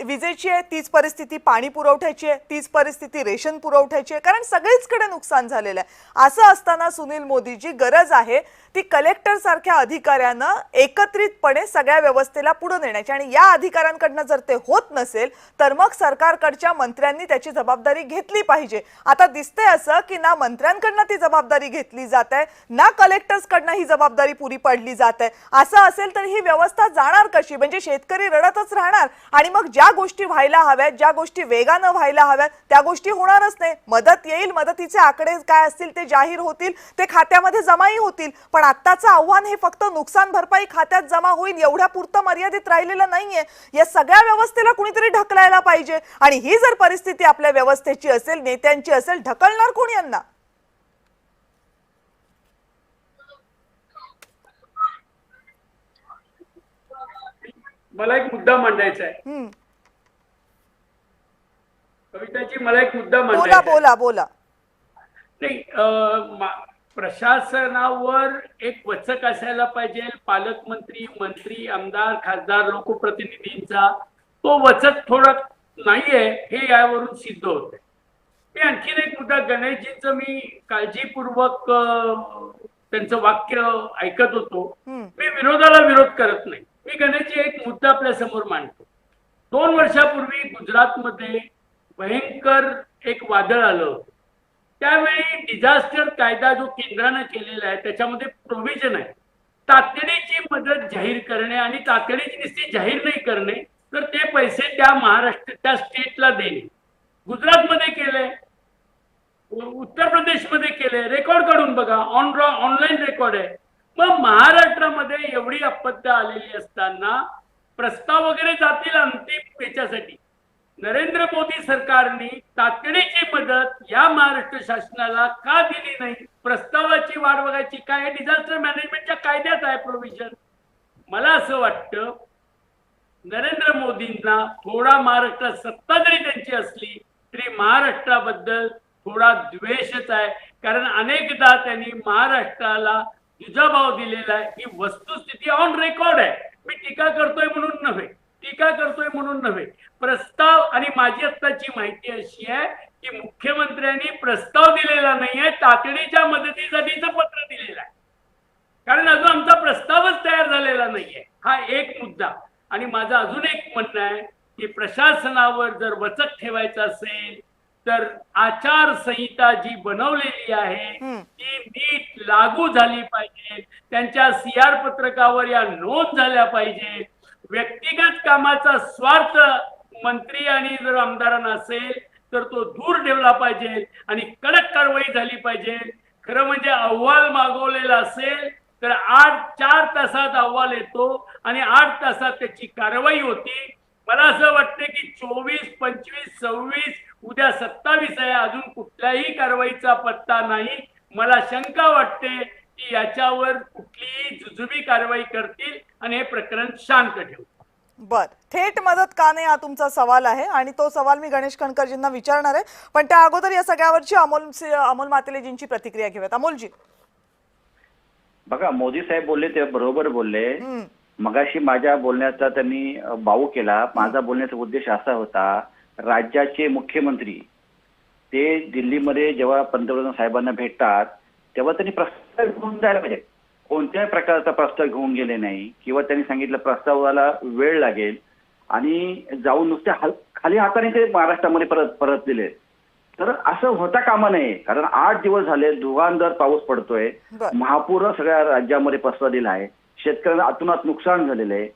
विजेची आहे तीच परिस्थिती पाणी पुरवठ्याची आहे, तीच परिस्थिती रेशन पुरवठ्याची आहे, कारण सगळीचकडे नुकसान झालेलं आहे. असं असताना सुनील मोदी, जी गरज आहे ती कलेक्टर सारख्या अधिकाऱ्यांना एकत्रितपणे सगळ्या व्यवस्थेला पुढे नेण्याची, आणि या अधिकाऱ्यांकडनं जर ते होत नसेल तर मग सरकारकडच्या मंत्र्यांनी त्याची जबाबदारी घेतली पाहिजे. आता दिसतंय असं की ना मंत्र्यांकडनं ती जबाबदारी घेतली जात आहे, ना कलेक्टर्सकडनं ही जबाबदारी पुरी पडली जात आहे. असं असेल तर ही व्यवस्था जाणार कशी? म्हणजे शेतकरी रडतच राहणार आणि मग ज्या गोष्टी व्हायला हव्यात, ज्या गोष्टी वेगानं व्हायला हव्यात त्या गोष्टी होणारच नाही. मदत येईल, मदतीचे आकडे काय असतील ते जाहीर होतील, ते खात्यामध्ये जमाही होतील, पण आत्ताचं आव्हान हे फक्त नुकसान भरपाई खात्यात जमा होईल एवढ्या पुरतं मर्यादित राहिलेलं नाहीये. या सगळ्या व्यवस्थेला कुणीतरी ढकलायला पाहिजे, आणि ही जर परिस्थिती आपल्या व्यवस्थेची असेल, नेत्यांची असेल, ढकलणार कोण यांना? मला एक मुद्दा मांडायचा आहे कविताजी, मला एक मुद्दा मांडायचा आहे. बोला बोला. नाही, प्रशासनावर एक वचक असायला पाहिजे, पालकमंत्री, मंत्री, आमदार, खासदार, लोकप्रतिनिधींचा. तो वचक थोडा नाहीये हे यावरून सिद्ध होत आहे. मी आणखीन एक मुद्दा, गणेशजींचं मी काळजीपूर्वक त्यांचं वाक्य ऐकत होतो. मी विरोधाला विरोध करत नाही. मी गणेशजी एक मुद्दा आपल्या समोर मांडतो. 2 वर्षापूर्वी गुजरातमध्ये भयंकर एक वादळ आलं होतं. त्यावेळी डिझास्टर कायदा जो केंद्राने केलेला आहे त्याच्यामध्ये प्रोव्हिजन आहे तातडीची मदत जाहीर करणे, आणि तातडीची नुसती जाहीर नाही करणे तर ते पैसे त्या महाराष्ट्र त्या स्टेटला देणे. गुजरातमध्ये केलंय, उत्तर प्रदेशमध्ये केलंय, रेकॉर्ड काढून बघा, ऑनलाईन रेकॉर्ड आहे. मग महाराष्ट्रामध्ये एवढी आपत्ती आलेली असताना प्रस्ताव वगैरे जातील अंतिम याच्यासाठी, नरेंद्र मोदी सरकारने तातडीची मदत या महाराष्ट्र शासनाला का दिली नाही? प्रस्तावाची वाट बघायची काय? डिझास्टर मॅनेजमेंटच्या कायद्यात आहे प्रोव्हिजन. मला असं वाटतं नरेंद्र मोदींना थोडा महाराष्ट्रात सत्ता जरी त्यांची असली तरी महाराष्ट्राबद्दल थोडा द्वेषच आहे, कारण अनेकदा त्यांनी महाराष्ट्राला दुजाभाव दिलेला आहे. ही वस्तुस्थिती ऑन रेकॉर्ड आहे. मी टीका करतोय म्हणून नव्हे, प्रस्ताव, आणि माझी आत्ताची माहिती अशी आहे की मुख्यमंत्र्यांनी प्रस्ताव दिलेला नाहीये, तातडीच्या मदतीसाठीचं पत्र दिलेलं आहे, कारण अजून आमचा प्रस्तावच तयार झालेला नाहीये. हा एक मुद्दा. आणि माझं अजून एक म्हणणं आहे की प्रशासनावर जर वचक ठेवायचं असेल तर आचारसंहिता जी बनवलेली आहे ती नीट लागू झाली पाहिजे. त्यांच्या CR पत्रकावर या नोंद झाल्या पाहिजे. व्यक्तिगत कामाचा स्वार्थ मंत्री आणि जर आमदारांना असेल तर तो दूर ठेवला पाहिजे आणि कडक कारवाई झाली पाहिजे. खरं म्हणजे अहवाल मागवलेला असेल तर 4 तासात अहवाल येतो आणि 8 तासात त्याची कारवाई होती. मला असं वाटतं की 24, 25, 26 उद्या 27 आहे, अजून कुठल्याही कारवाईचा पत्ता नाही. मला शंका वाटते की याच्यावर कुठलीही जुजुबी कारवाई करतील आणि हे प्रकरण शांत ठेवतील. बर, थेट मदत का नाही हा तुमचा सवाल आहे आणि तो सवाल मी गणेश कणकरजींना विचारणार आहे, पण त्या अगोदर या सगळ्यावरची अमोल मातेलेजींची प्रतिक्रिया घेऊयात. अमोलजी. बघा, मोदी साहेब बोलले ते बरोबर बोलले. मगाशी माझ्या बोलण्याचा त्यांनी बाऊ केला. माझा बोलण्याचा उद्देश असा होता, राज्याचे मुख्यमंत्री ते दिल्लीमध्ये जेव्हा पंतप्रधान साहेबांना भेटतात तेव्हा त्यांनी प्रस्ताव घेऊन जायला पाहिजे. कोणत्याही प्रकारचा प्रस्ताव घेऊन गेले नाही किंवा त्यांनी सांगितलं प्रस्तावाला वेळ लागेल आणि जाऊन नुसते खाली हाताने ते महाराष्ट्रामध्ये परत दिले. तर असं होता कामा नये. कारण 8 दिवस झाले धुवांधार पाऊस पडतोय, महापूर सगळ्या राज्यामध्ये पसरलेला आहे, शेतकऱ्यांना अतोनात नुकसान झालेलं आहे,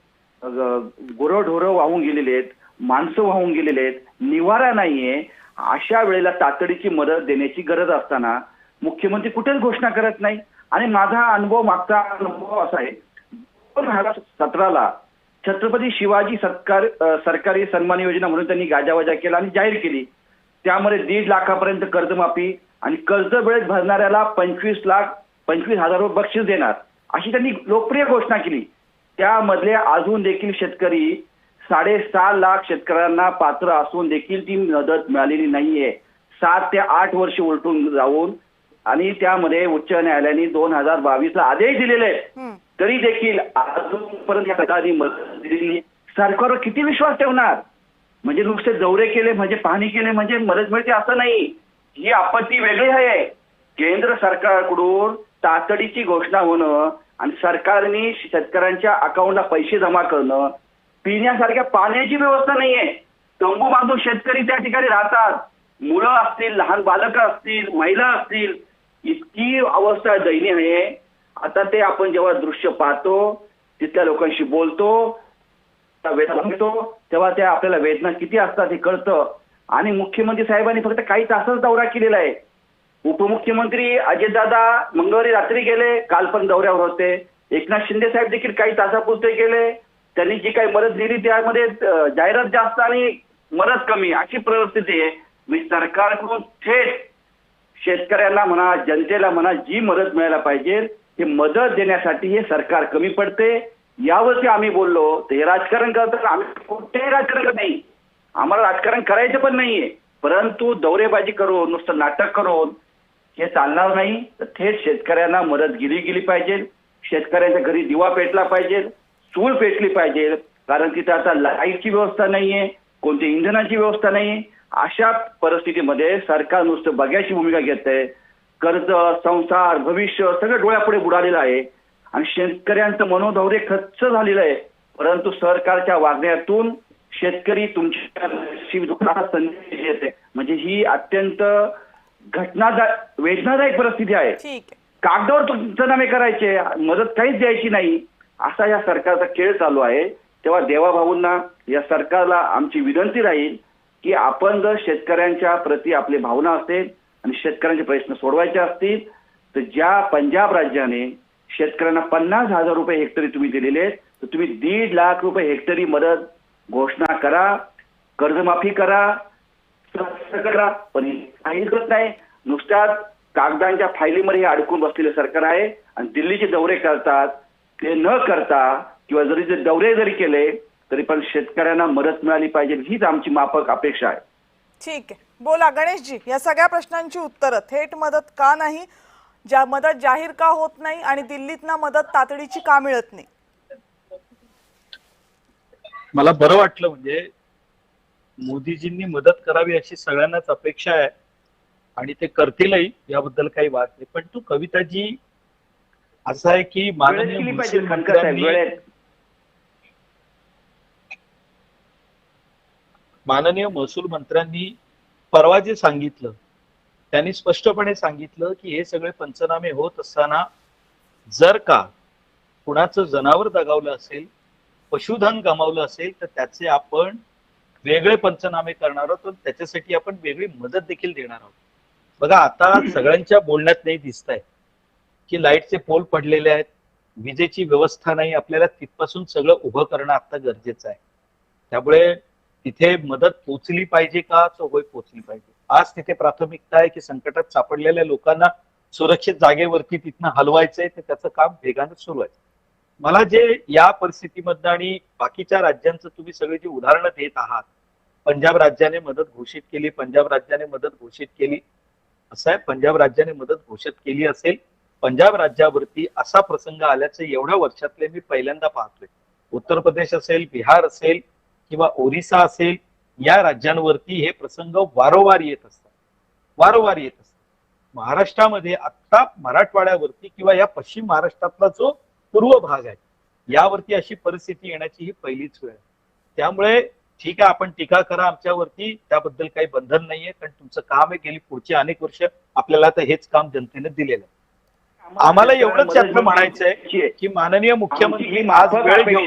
गुरंढोरं वाहून गेलेले आहेत, माणसं वाहून गेलेले आहेत, निवारा नाहीये. अशा वेळेला तातडीची मदत देण्याची गरज असताना मुख्यमंत्री कुठेच घोषणा करत नाही. आणि माझा मागचा अनुभव असा आहे, 2017ला छत्रपती शिवाजी सरकारी सन्मान योजना म्हणून त्यांनी गाजावाजा केला आणि जाहीर केली. त्यामध्ये 1.5 लाखापर्यंत कर्जमाफी आणि कर्ज वेळेत भरणाऱ्याला 25,00,000 रुपये बक्षीस देणार अशी त्यांनी लोकप्रिय घोषणा केली. त्यामधले अजून देखील शेतकरी 6.5 लाख शेतकऱ्यांना पात्र असून देखील ती मदत मिळालेली नाहीये. 7 ते 8 वर्ष उलटून जाऊन आणि त्यामध्ये उच्च न्यायालयाने 2022ला आदेश दिलेले तरी देखील अजूनपर्यंत या सरकारने मदत दिलेली. सरकारवर किती विश्वास ठेवणार? म्हणजे नुसते दौरे केले म्हणजे पाहणी केले म्हणजे मदत मिळते असं नाही. ही आपत्ती वेगळी आहे. केंद्र सरकारकडून तातडीची घोषणा होणं आणि सरकारने शेतकऱ्यांच्या अकाउंटला पैसे जमा करणं, पिण्यासारख्या पाण्याची व्यवस्था नाहीये. तंबू बांधून शेतकरी त्या ठिकाणी राहतात. मुलं असतील, लहान बालकं असतील, महिला असतील, इतकी अवस्था दयनीय आहे. आता ते आपण जेव्हा दृश्य पाहतो, तिथल्या लोकांशी बोलतो, वेदना घेतो, तेव्हा त्या आपल्याला वेदना किती असतात हे कळतं. आणि मुख्यमंत्री साहेबांनी फक्त काही तासच दौरा केलेला आहे. उपमुख्यमंत्री अजितदादा मंगळवारी रात्री गेले, काल पण दौऱ्यावर होते. एकनाथ शिंदे साहेब देखील काही तासापुरते गेले. त्यांनी जी काही मदत दिली त्यामध्ये जाहिरात जास्त आणि मदत कमी अशी परिस्थिती आहे. मी सरकारकडून थेट शेतकऱ्याला म्हणा, जनतेला म्हणा, जी मदत मिळायला पाहिजे ती मदत देण्यासाठी हे सरकार कमी पडते. यावरती आम्ही बोललो. ते राजकारण करतात, आम्ही कोणतेही राजकारण करत नाही, आम्हाला राजकारण करायचं पण नाहीये. परंतु दौरेबाजी करून नुसतं नाटक करून हे चालणार नाही. तर थेट शेतकऱ्यांना मदत गेली पाहिजे. शेतकऱ्यांच्या घरी दिवा पेटला पाहिजे, चूल पेटली पाहिजे. कारण तिथे आता लाईटची व्यवस्था नाहीये, कोणती इंधनाची व्यवस्था नाही. अशा परिस्थितीमध्ये सरकार नुसतं बघ्याची भूमिका घेतंय. कर्ज, संसार, भविष्य सगळं डोळ्यापुढे बुडालेलं आहे आणि शेतकऱ्यांचं मनोधैर्य खच्च झालेलं आहे. परंतु सरकारच्या वागण्यातून शेतकरी तुमच्या संदेश येते. म्हणजे ही अत्यंत वेदनादायक परिस्थिती आहे. कागदावर पंचनामे करायचे, मदत काहीच द्यायची नाही, असा या सरकारचा खेळ चालू आहे. तेव्हा देवाभाऊंना, या सरकारला आमची विनंती राहील की आपण जर शेतकऱ्यांच्या प्रती आपली भावना असेल आणि शेतकऱ्यांचे प्रश्न सोडवायचे असतील तर ज्या पंजाब राज्याने शेतकऱ्यांना 50,000 रुपये हेक्टरी तुम्ही दिलेले आहेत, तर तुम्ही 1.5 लाख रुपये हेक्टरी मदत घोषणा करा, कर्जमाफी करा, पण काही करत नाही. नुसत्या कागदांच्या फायलीमध्ये अडकून बसलेले सरकार आहे आणि दिल्लीचे दौरे करतात. ते न करता किंवा जरी दौरे जरी केले तरी पण शेतकऱ्यांना मदत मिळाली पाहिजे, हीच आमची माफक अपेक्षा आहे. ठीक आहे, बोला गणेशजी. या सगळ्या प्रश्नांची उत्तरं, थेट मदत का नाही, मदत जाहीर का होत नाही आणि दिल्लीतनं मदत तातडीची का मिळत नाही? मला बरं वाटलं. म्हणजे मोदीजींनी मदत करावी अशी सगळ्यांनाच अपेक्षा आहे आणि ते करतीलही, याबद्दल काही वाद नाही. पण तू कविताजी असं आहे की माननीय महसूल मंत्र्यांनी परवा जे सांगितलं त्यांनी स्पष्टपणे सांगितलं की हे सगळे पंचनामे होत असताना जर का कुणाचं जनावर दगावलं असेल, पशुधन गमावलं असेल, तर त्याचे आपण वेगळे पंचनामे करणार आहोत, त्याच्यासाठी आपण वेगळी मदत देखील देणार आहोत. बघा, आता सगळ्यांच्या बोलण्यात नाही दिसत आहे की लाईटचे पोल पडलेले आहेत, विजेची व्यवस्था नाही, आपल्याला तिथपासून सगळं उभं करणं आता गरजेचं आहे. त्यामुळे तिथे मदत पोचली पाहिजे का, तर होय पोचली पाहिजे. आज तिथे प्राथमिकता आहे की संकटात सापडलेल्या लोकांना सुरक्षित जागेवरती तिथनं हलवायचंय, तर त्याचं काम वेगानं सुरू आहे. मला जे या परिस्थितीमधनं आणि बाकीच्या राज्यांचं तुम्ही सगळे जी उदाहरणं देत आहात, पंजाब राज्याने मदत घोषित केली, पंजाब राज्याने मदत घोषित केली, असं आहे, पंजाब राज्याने मदत घोषित केली असेल, पंजाब राज्यावरती असा प्रसंग आल्याचं एवढ्या वर्षातले मी पहिल्यांदा पाहतोय. उत्तर प्रदेश असेल, बिहार असेल किंवा ओरिसा असेल, या राज्यांवरती हे प्रसंग वारंवार येत असतात. महाराष्ट्रामध्ये आता मराठवाड्यावरती किंवा या पश्चिम महाराष्ट्रातला जो पूर्व भाग आहे, यावरती अशी परिस्थिती येण्याची ही पहिलीच वेळ आहे. त्यामुळे ठीक आहे, आपण टीका करा आमच्यावरती, त्याबद्दल काही बंधन नाहीये, कारण तुमचं काम आहे. गेली पुढची अनेक वर्ष आपल्याला आता हेच काम जनतेने दिलेलं आहे. आम्हाला एवढंच यातलं म्हणायचंय की माननीय मुख्यमंत्री आज वेळ घेऊन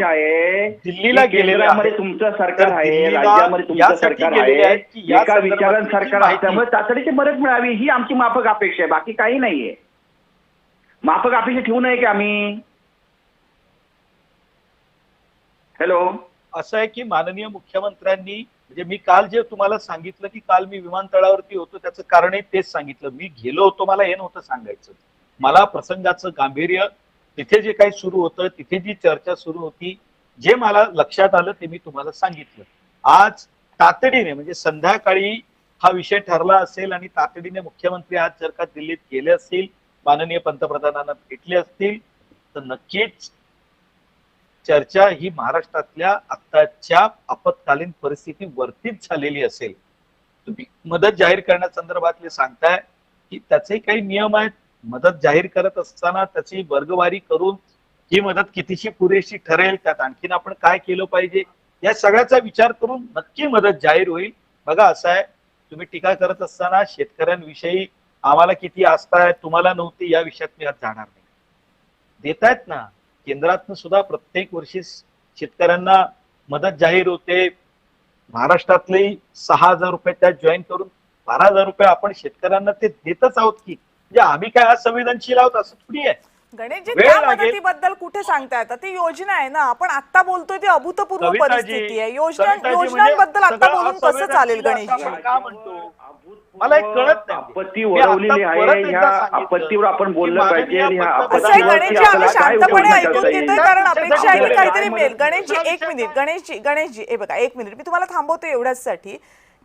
दिल्लीला गेलेले आहेत. तुमचं सरकार आहे, दिल्लीला राज्यामध्ये तुमचं यासाठी सरकार गेलेले आहे, आहेत की या एका विचारानं संदर्भातली सरकार आहे, माहिती त्यामुळे तातडीची मदत मिळावी ही आमची माफक अपेक्षा आहे, बाकी काही नाहीये. माफक अपेक्षा ठेवू नये की आम्ही. हॅलो, असं आहे की माननीय मुख्यमंत्र्यांनी, म्हणजे मी काल जे तुम्हाला सांगितलं की काल मी विमानतळावरती होतो, त्याचं कारणही तेच सांगितलं. मी गेलो होतो, मला हे नव्हतं सांगायचं. मला प्रसंगाचं गांभीर्य, तिथे जे काही सुरू होतं, तिथे जी चर्चा सुरू होती, जे मला लक्षात आलं ते मी तुम्हाला सांगितलं. आज तातडीने, म्हणजे संध्याकाळी हा विषय ठरला असेल आणि तातडीने मुख्यमंत्री आज जर का दिल्लीत गेले असतील, माननीय पंतप्रधानांना भेटले असतील, तर नक्कीच चर्चा ही महाराष्ट्रातल्या आत्ताच्या आपत्कालीन परिस्थितीवरतीच झालेली असेल. तुम्ही मदत जाहीर करण्यासंदर्भातले सांगताय की त्याचे काही नियम आहेत. मदत जाहीर करत असताना त्याची वर्गवारी करून ही मदत कितीशी पुरेशी ठरेल, त्यात आणखीन आपण काय केलं पाहिजे, या सगळ्याचा विचार करून नक्की मदत जाहीर होईल. बघा, असं आहे, तुम्ही टीका करत असताना शेतकऱ्यांविषयी आम्हाला किती आस्था आहे, तुम्हाला नव्हती, या विषयात मी आज जाणार नाही. देतायत ना, केंद्रातनं सुद्धा प्रत्येक वर्षी शेतकऱ्यांना मदत जाहीर होते. महाराष्ट्रातले 6,000 रुपये त्यात जॉईन करून 12,000 रुपये आपण शेतकऱ्यांना ते देतच आहोत की. म्हणजे आम्ही काय संवेदनशील आहोत असं थोडी आहे. गणेशजी, त्या मदतीबद्दल कुठे सांगता येतं? ती योजना आहे ना, आपण आता बोलतोय ती अभूतपूर्व परिस्थिती आहे. योजनांबद्दल आता बोलून कसं चालेल गणेशजी? का म्हणतो मला एक कळत नाही. आपत्ती ओढवलेली आहे, ह्या आपत्तीवर आपण बोललं पाहिजे. असं आहे गणेशजी, आम्ही शांतपणे ऐकून घेतोय कारण अपेक्षा आहे की काहीतरी मिळेल. गणेशजी एक मिनिट, गणेशजी हे बघा, एक मिनिट मी तुम्हाला थांबवतो एवढ्यासाठी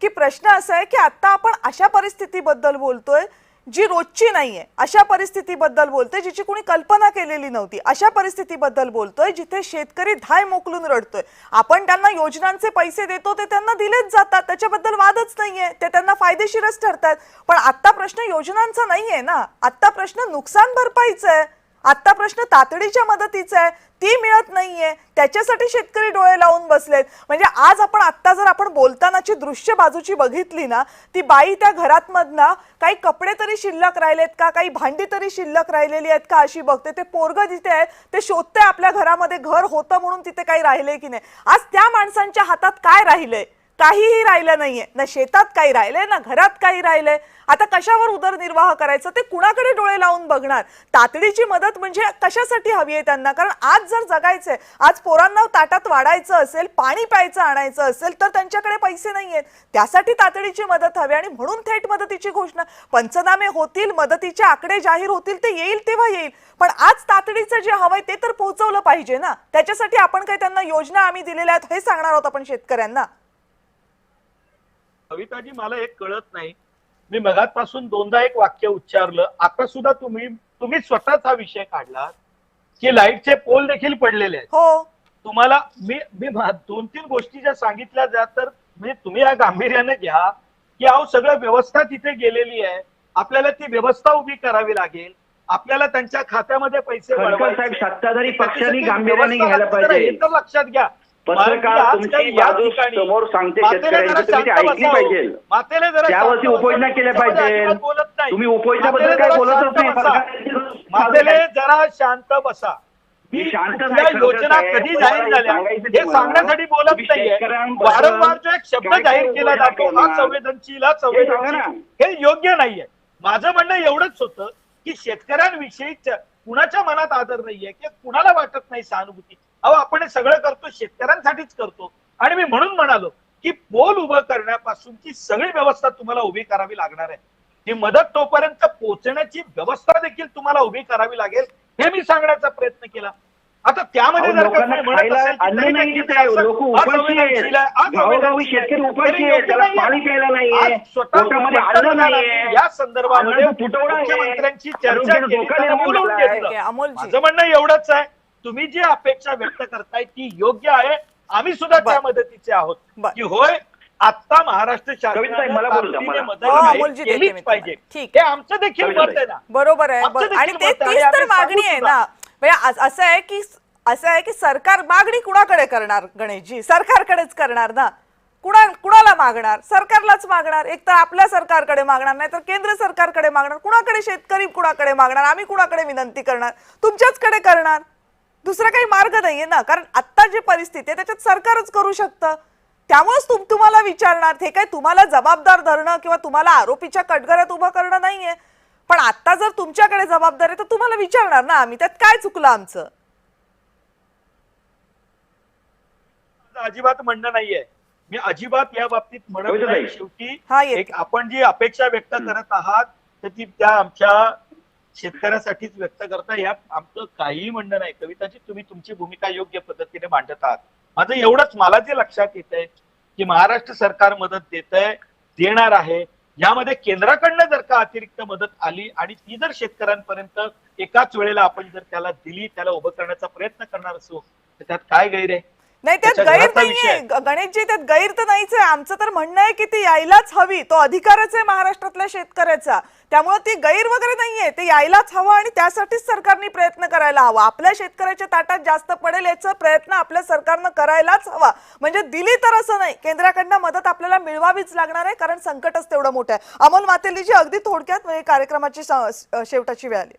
की प्रश्न असा आहे की आता आपण अशा परिस्थितीबद्दल बोलतोय जी रोजची नाहीये, अशा परिस्थितीबद्दल बोलतोय जिची कोणी कल्पना केलेली नव्हती, अशा परिस्थितीबद्दल बोलतोय जिथे शेतकरी धाय मोकलून रडतोय. आपण त्यांना योजनांचे पैसे देतो, ते त्यांना दिलेच जातात, त्याच्याबद्दल वादच नाहीये, ते त्यांना फायदेशीरच ठरतात. पण आता प्रश्न योजनांचा नाहीये ना, आता प्रश्न नुकसान भरपाईचा आहे, आता प्रश्न तातडीच्या मदतीचा आहे, ती मिळत नाहीये, त्याच्यासाठी शेतकरी डोळे लावून बसलेत. म्हणजे आज आपण आता जर आपण बोलतानाची दृश्य बाजूची बघितली ना, ती बाई त्या घरात मधना काही कपडे तरी शिल्लक राहिलेत का, काही भांडी तरी शिल्लक राहिलेली आहेत का अशी बघते. ते पोरग जिथे आहे ते शोधते आपल्या घरामध्ये घर होतं म्हणून तिथे काही राहिले की नाही. आज त्या माणसांच्या हातात काय राहिलंय? काहीही राहिलं नाहीये, ना शेतात काही राहिलंय ना घरात काही राहिलंय. आता कशावर उदरनिर्वाह करायचा ते कुणाकडे डोळे लावून बघणार? तातडीची मदत म्हणजे कशासाठी हवी आहे त्यांना? कारण आज जर जगायचंय, आज पोरांना ताटात वाढायचं असेल, पाणी प्यायचं आणायचं असेल तर त्यांच्याकडे पैसे नाहीयेत, त्यासाठी तातडीची मदत हवी. आणि म्हणून थेट मदतीची घोषणा, पंचनामे होतील, मदतीचे आकडे जाहीर होतील, ते येईल तेव्हा येईल, पण आज तातडीचं जे हवंय ते तर पोहोचवलं पाहिजे ना. त्याच्यासाठी आपण काही त्यांना योजना आम्ही दिलेल्या आहेत हे सांगणार आहोत आपण शेतकऱ्यांना. कविताजी, मला एक कळत नाही, मी मगाचपासून दोनदा एक वाक्य उच्चारलं, आता सुद्धा तुम्ही स्वतःच हा विषय काढला की लाईटचे पोल देखील पडलेले आहेत. हो, तुम्हाला मी 2-3 गोष्टी ज्या सांगितल्या जात, तर म्हणजे तुम्ही या गांभीर्याने घ्या की अहो सगळं व्यवस्था तिथे गेलेली आहे, आपल्याला ती व्यवस्था उभी करावी लागेल, आपल्याला त्यांच्या खात्यामध्ये पैसे साहेब, सत्ताधारी पक्षांनी गांभीर्याने घ्यायला पाहिजे. हे तर लक्षात घ्या पत्रकार आज तुमची काही या बाजू ठिकाणी समोर सांगते मातेला शेतकऱ्यांची, जरा तुम्ही ती शांत ऐकली बसावं. पाहिजे. मातेला जरा त्यावरती शांत उपोषणा बसावं. केल्या त्याच्यामध्ये पाहिजे. अजिबात बोलत नाही. तुम्ही उपोषणाबद्दल मातेला काय जरा बोलतच शांत नाही. बसा. मातेला जरा शांत बसा. मी शांत कुठल्या नाही, खरं योजना आहे. कधी मला जाहीर झाल्या सांगायचं हे तुम्हाला. सांगण्यासाठी बोलत तुम्ही नाहीये. शेतकऱ्यांबद्दल वारंवार जो एक शब्द काय जाहीर काय केला उपोषणा जातो हा करणार? संवेदनशील हा हे सांगा ना. संवेदनशील हे योग्य नाहीये. माझं म्हणणं एवढंच होतं की शेतकऱ्यांविषयी कुणाच्या मनात आदर नाहीये की कुणाला वाटत नाही सहानुभूती. अहो आपण हे सगळं करतो शेतकऱ्यांसाठीच करतो. आणि मी म्हणून म्हणालो की पोल उभं करण्यापासूनची सगळी व्यवस्था तुम्हाला उभी करावी लागणार आहे. ती मदत तोपर्यंत पोहोचण्याची व्यवस्था देखील तुम्हाला उभी करावी लागेल हे मी सांगण्याचा प्रयत्न केला. आता त्यामध्ये अहो, जर का लोकांना कोणी म्हणत खायला असेल की अन्न तरी नाही देखील येत आहे. शासन लोक उपाशी असंवेदनशील आहे, आहेत. गावोगावी असंवेदनशील आहे. शेतकरी तरी उपाशी आहेत. योग्य त्याला नाहीये. पाणी प्यायला नाहीये. आज स्वतः पोटामध्ये अन्न पंतप्रधानांनी नाहीये. या संदर्भामध्ये अन्नाचा तुटवडा आहे. मुख्यमंत्र्यांची चर्चा आरोग्याचा केली, धोका त्यांना निर्माण बोलावून झाला आहे. घेतलं. ओके, अमोलजी. माझं म्हणणं एवढंच आहे, तुम्ही जी अपेक्षा व्यक्त करताय ती योग्य आहे. आम्ही सुद्धा त्या मदतीचे आहोत बरं. की होय आता महाराष्ट्र कविताताई, मला बोलू द्या, शासनाने मला. मदत हो, जाहीर अमोलजी देते केलीच मी पाहिजे. तुम्हाला. ठीक. हे आमचं देखील मत आहे ना. बरोबर आहे. आमचं देखील आणि ते मत आहे. तीच तर आम्ही मागणी सांगू आहे सुद्धा. ना. म्हणजे असं आहे की सरकार मागणी कुणाकडे करणार गणेशजी? सरकारकडेच करणार ना. कुणाला मागणार? सरकारलाच मागणार. एक तर आपल्या सरकारकडे मागणार, नाही तर केंद्र सरकारकडे मागणार. कुणाकडे? शेतकरी कुणाकडे मागणार? आम्ही कुणाकडे विनंती करणार? तुमच्याचकडे करणार. दुसरा काही मार्ग नाहीये ना. कारण आता जी परिस्थिती आहे त्याच्यात सरकारच करू शकतं. त्यामुळेच तुम्हाला विचारणार. हे काय तुम्हाला जबाबदार धरणं किंवा तुम्हाला आरोपीच्या कटघऱ्यात उभं करणं नाहीये. पण आता जर तुमच्याकडे जबाबदार आहे तर तुम्हाला विचारणार ना आम्ही, त्यात काय चुकलं आमचं? अजिबात म्हणणं नाहीये. मी अजिबात या बाबतीत म्हणत नाही. शेवटी हा, येते. एक आपण जी अपेक्षा व्यक्त करत आहात तर ती त्या आमच्या शेतकऱ्यासाठीच व्यक्त करता. या आमचं काहीही म्हणणं नाही. कविताजी तुम्ही तुमची भूमिका योग्य पद्धतीने मांडत आहात. माझं एवढंच मला जे लक्षात येत आहे की महाराष्ट्र सरकार मदत देत आहे, देणार आहे. यामध्ये केंद्राकडनं जर का अतिरिक्त मदत आली आणि ती जर शेतकऱ्यांपर्यंत एकाच वेळेला आपण जर त्याला दिली, त्याला उभं करण्याचा प्रयत्न करणार असो तर त्यात काय गैर आहे? नाही, त्यात त्याच्या गैर घराचा विषय नाहीये गणेशजी. त्यात गैर तर नाहीच आहे. आमचं तर म्हणणं आहे की ती यायलाच हवी. तो अधिकारच आहे महाराष्ट्रातल्या शेतकऱ्याचा. त्यामुळे ती गैर वगैरे नाहीये. ते यायलाच हवं आणि त्यासाठीच सरकारने प्रयत्न करायला हवा. आपल्या शेतकऱ्याच्या ताटात जास्त पडेल याचा प्रयत्न आपल्या सरकारनं करायलाच हवा. म्हणजे दिली तर असं नाही, केंद्राकडनं मदत आपल्याला मिळवावीच लागणार आहे, कारण संकटच तेवढं मोठं आहे. अमोल मातेलीजी, अगदी थोडक्यात म्हणजे कार्यक्रमाची शेवटाची वेळ आली.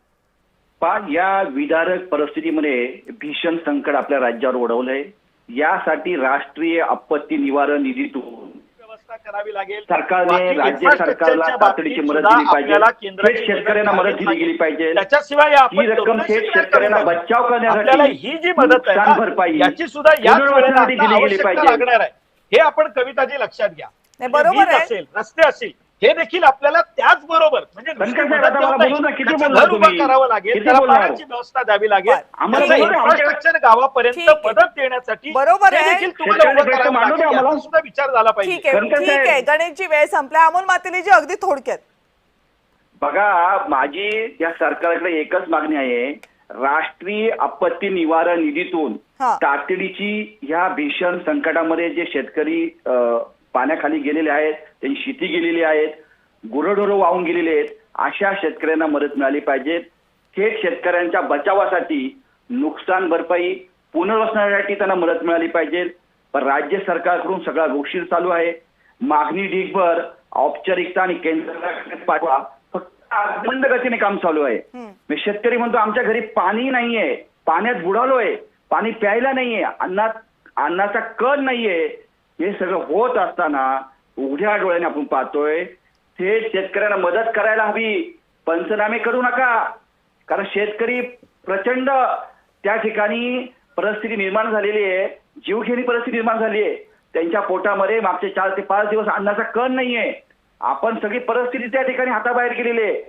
पण या विदारक परिस्थितीमध्ये भीषण संकट आपल्या राज्यावर ओढवलंय. यासाठी राष्ट्रीय आपत्ती निवारण निधीतून व्यवस्था करावी लागेल. सरकारने राज्य सरकारला तातडीची मदत दिली पाहिजे. थेट शेतकऱ्यांना मदत दिली गेली पाहिजे. त्याच्याशिवाय ही रक्कम थेट शेतकऱ्यांना बचाव आपल्याला करण्यासाठी ही जी मदत आहे नुकसान ना, भरपाई याची सुद्धा याच वेळेला पुनर्वसनासाठी दिली गेली आवश्यकता पाहिजे. लागणार आहे. हे आपण कविताजी लक्षात घ्या. नाही, बरोबर वीज आहे. असेल, रस्ते असेल, हे देखील आपल्याला त्याच बरोबर म्हणजे नुसती साहेब, मदत आता मला देऊन नाही, बोलू ना, किती त्याचं बोलणार घर उभं तुम्ही? करावं लागेल, किती त्याला बोलणार? पाण्याची व्यवस्था द्यावी लागेल. आम्हाला त्याचं बोलू ना, इन्फ्रास्ट्रक्चर गावापर्यंत ठीक आहे. मदत देण्यासाठी बरोबर ते आहे. देखील तुम्हाला उभं शेतकऱ्यांचे करावं मानू द्या लागेल. आम्हाला. याचा सुद्धा विचार झाला पाहिजे. ठीक आहे, कणकर ठीक आहे. साहेब. गणेशजी, वेळ संपला. अमोल मातेलीजी, अगदी थोडक्यात. बघा, माझी या सरकारकडे एकच मागणी आहे. राष्ट्रीय आपत्ती निवारण निधीतून हा. तातडीची ह्या भीषण संकटामध्ये जे शेतकरी पाण्याखाली गेलेले आहेत, त्यांची शेती गेलेली आहेत, गुरंढोरं वाहून गेलेले आहेत, अशा शेतकऱ्यांना मदत मिळाली पाहिजे. थेट शेतकऱ्यांच्या बचावासाठी, नुकसान भरपाई, पुनर्वसनासाठी त्यांना मदत मिळाली पाहिजे. पण राज्य सरकारकडून सगळा गोष्टी चालू आहे. मागणी ढीगभर, औपचारिकता आणि केंद्र पाठवा, फक्त मंद गतीने काम चालू आहे. मी शेतकरी म्हणतो आमच्या घरी पाणी नाहीये, पाण्यात बुडालोय, पाणी प्यायला नाहीये, अन्नाचा कल नाहीये. हे सगळं होत असताना उघड्या डोळ्याने आपण पाहतोय. थेट शेतकऱ्यांना मदत करायला हवी. पंचनामे करू नका. कारण शेतकरी प्रचंड त्या ठिकाणी परिस्थिती निर्माण झालेली आहे, जीवघेणी परिस्थिती निर्माण झाली आहे. त्यांच्या पोटामध्ये मागचे 4 ते 5 दिवस अन्नाचा कण नाहीये. आपण सगळी परिस्थिती त्या ठिकाणी हाताबाहेर केलेली आहे.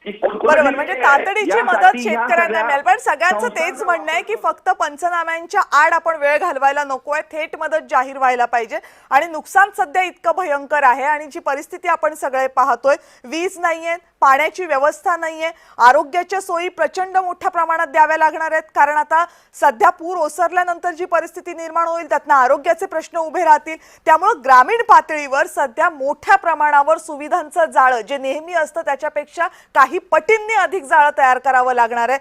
बरोबर, म्हणजे तातडीची मदत शेतकऱ्यांना मिळेल. पण सगळ्यांचं तेच म्हणणं आहे की फक्त पंचनाम्यांच्या आड आपण वेळ घालवायला नकोय, थेट मदत जाहीर व्हायला पाहिजे. आणि नुकसान सध्या इतकं भयंकर आहे आणि जी परिस्थिती आपण सगळे पाहतोय, वीज नाहीये, पाण्याची व्यवस्था नाहीये, आरोग्याच्या सोयी प्रचंड मोठ्या प्रमाणात द्याव्या लागणार आहेत. कारण आता सध्या पूर ओसरल्यानंतर जी परिस्थिती निर्माण होईल त्यातनं आरोग्याचे प्रश्न उभे राहतील. त्यामुळे ग्रामीण पातळीवर सध्या मोठ्या प्रमाणावर सुविधांचं जाळं जे नेहमी असतं त्याच्यापेक्षा काही पटींनी अधिक जाळं तयार करावं लागणार आहे.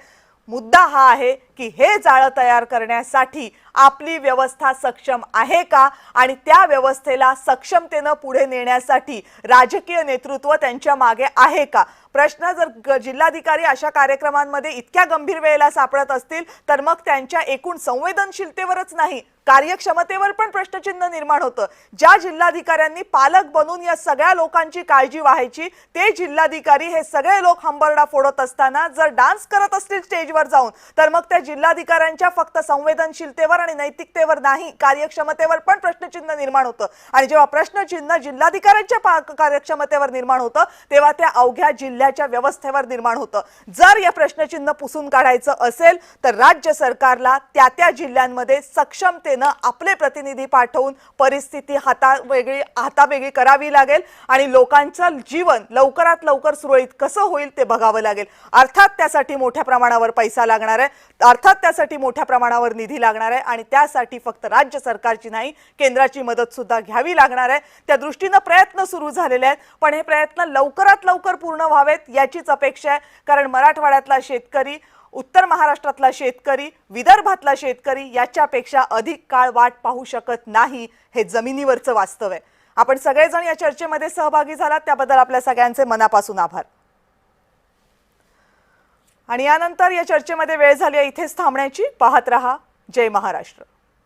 मुद्दा हा आहे की हे जाळं तयार करण्यासाठी आपली व्यवस्था सक्षम आहे का आणि त्या व्यवस्थेला सक्षमतेनं पुढे नेण्यासाठी राजकीय नेतृत्व त्यांच्या मागे आहे का. प्रश्न जर जिल्हाधिकारी अशा कार्यक्रमांमध्ये इतक्या गंभीर वेळेला सापडत असतील तर मग त्यांच्या एकूण संवेदनशीलतेवरच नाही कार्यक्षमतेवर पण प्रश्नचिन्ह निर्माण होतं. ज्या जिल्हाधिकाऱ्यांनी पालक बनून या सगळ्या लोकांची काळजी व्हायची ते जिल्हाधिकारी हे सगळे लोक हंबरडा फोडत असताना जर डान्स करत असतील स्टेजवर जाऊन तर मग त्या जिल्हाधिकाऱ्यांच्या फक्त संवेदनशीलतेवर आणि नैतिकतेवर नाही कार्यक्षमतेवर पण प्रश्नचिन्ह निर्माण होतं. आणि जेव्हा प्रश्नचिन्ह जिल्हाधिकाऱ्यांच्या कार्यक्षमतेवर निर्माण होतं तेव्हा त्या अवघ्या जिल्ह्याच्या व्यवस्थेवर निर्माण होतं. जर या प्रश्नचिन्ह पुसून काढायचं असेल तर राज्य सरकारला त्या जिल्ह्यांमध्ये सक्षमतेनं आपले प्रतिनिधी पाठवून परिस्थिती हातावेगळी करावी लागेल आणि लोकांचं जीवन लवकरात लवकर सुरळीत कसं होईल ते बघावं लागेल. अर्थात त्यासाठी मोठ्या प्रमाणावर पैसा लागणार आहे, अर्थात त्यासाठी मोठ्या प्रमाणावर निधी लागणार आहे आणि त्यासाठी फक्त राज्य सरकारची नाही केंद्राची मदत सुद्धा घ्यावी लागणार आहे. त्या दृष्टीने प्रयत्न सुरू झालेले आहेत पण हे प्रयत्न लवकरात लवकर पूर्ण व्हावेत याचीच अपेक्षा आहे. कारण मराठवाड्यातला शेतकरी, उत्तर महाराष्ट्रातला शेतकरी, विदर्भातला शेतकरी याच्यापेक्षा अधिक काळ वाट पाहू शकत नाही. हे जमिनीवरचं वास्तव आहे. आपण सगळेजण या चर्चेमध्ये सहभागी झालात त्याबद्दल आपल्या सगळ्यांचे मनापासून आभार. आणि यानंतर या चर्चेमध्ये वेळ झाली आहे इथेच थांबण्याची. पाहत रहा जय महाराष्ट्र.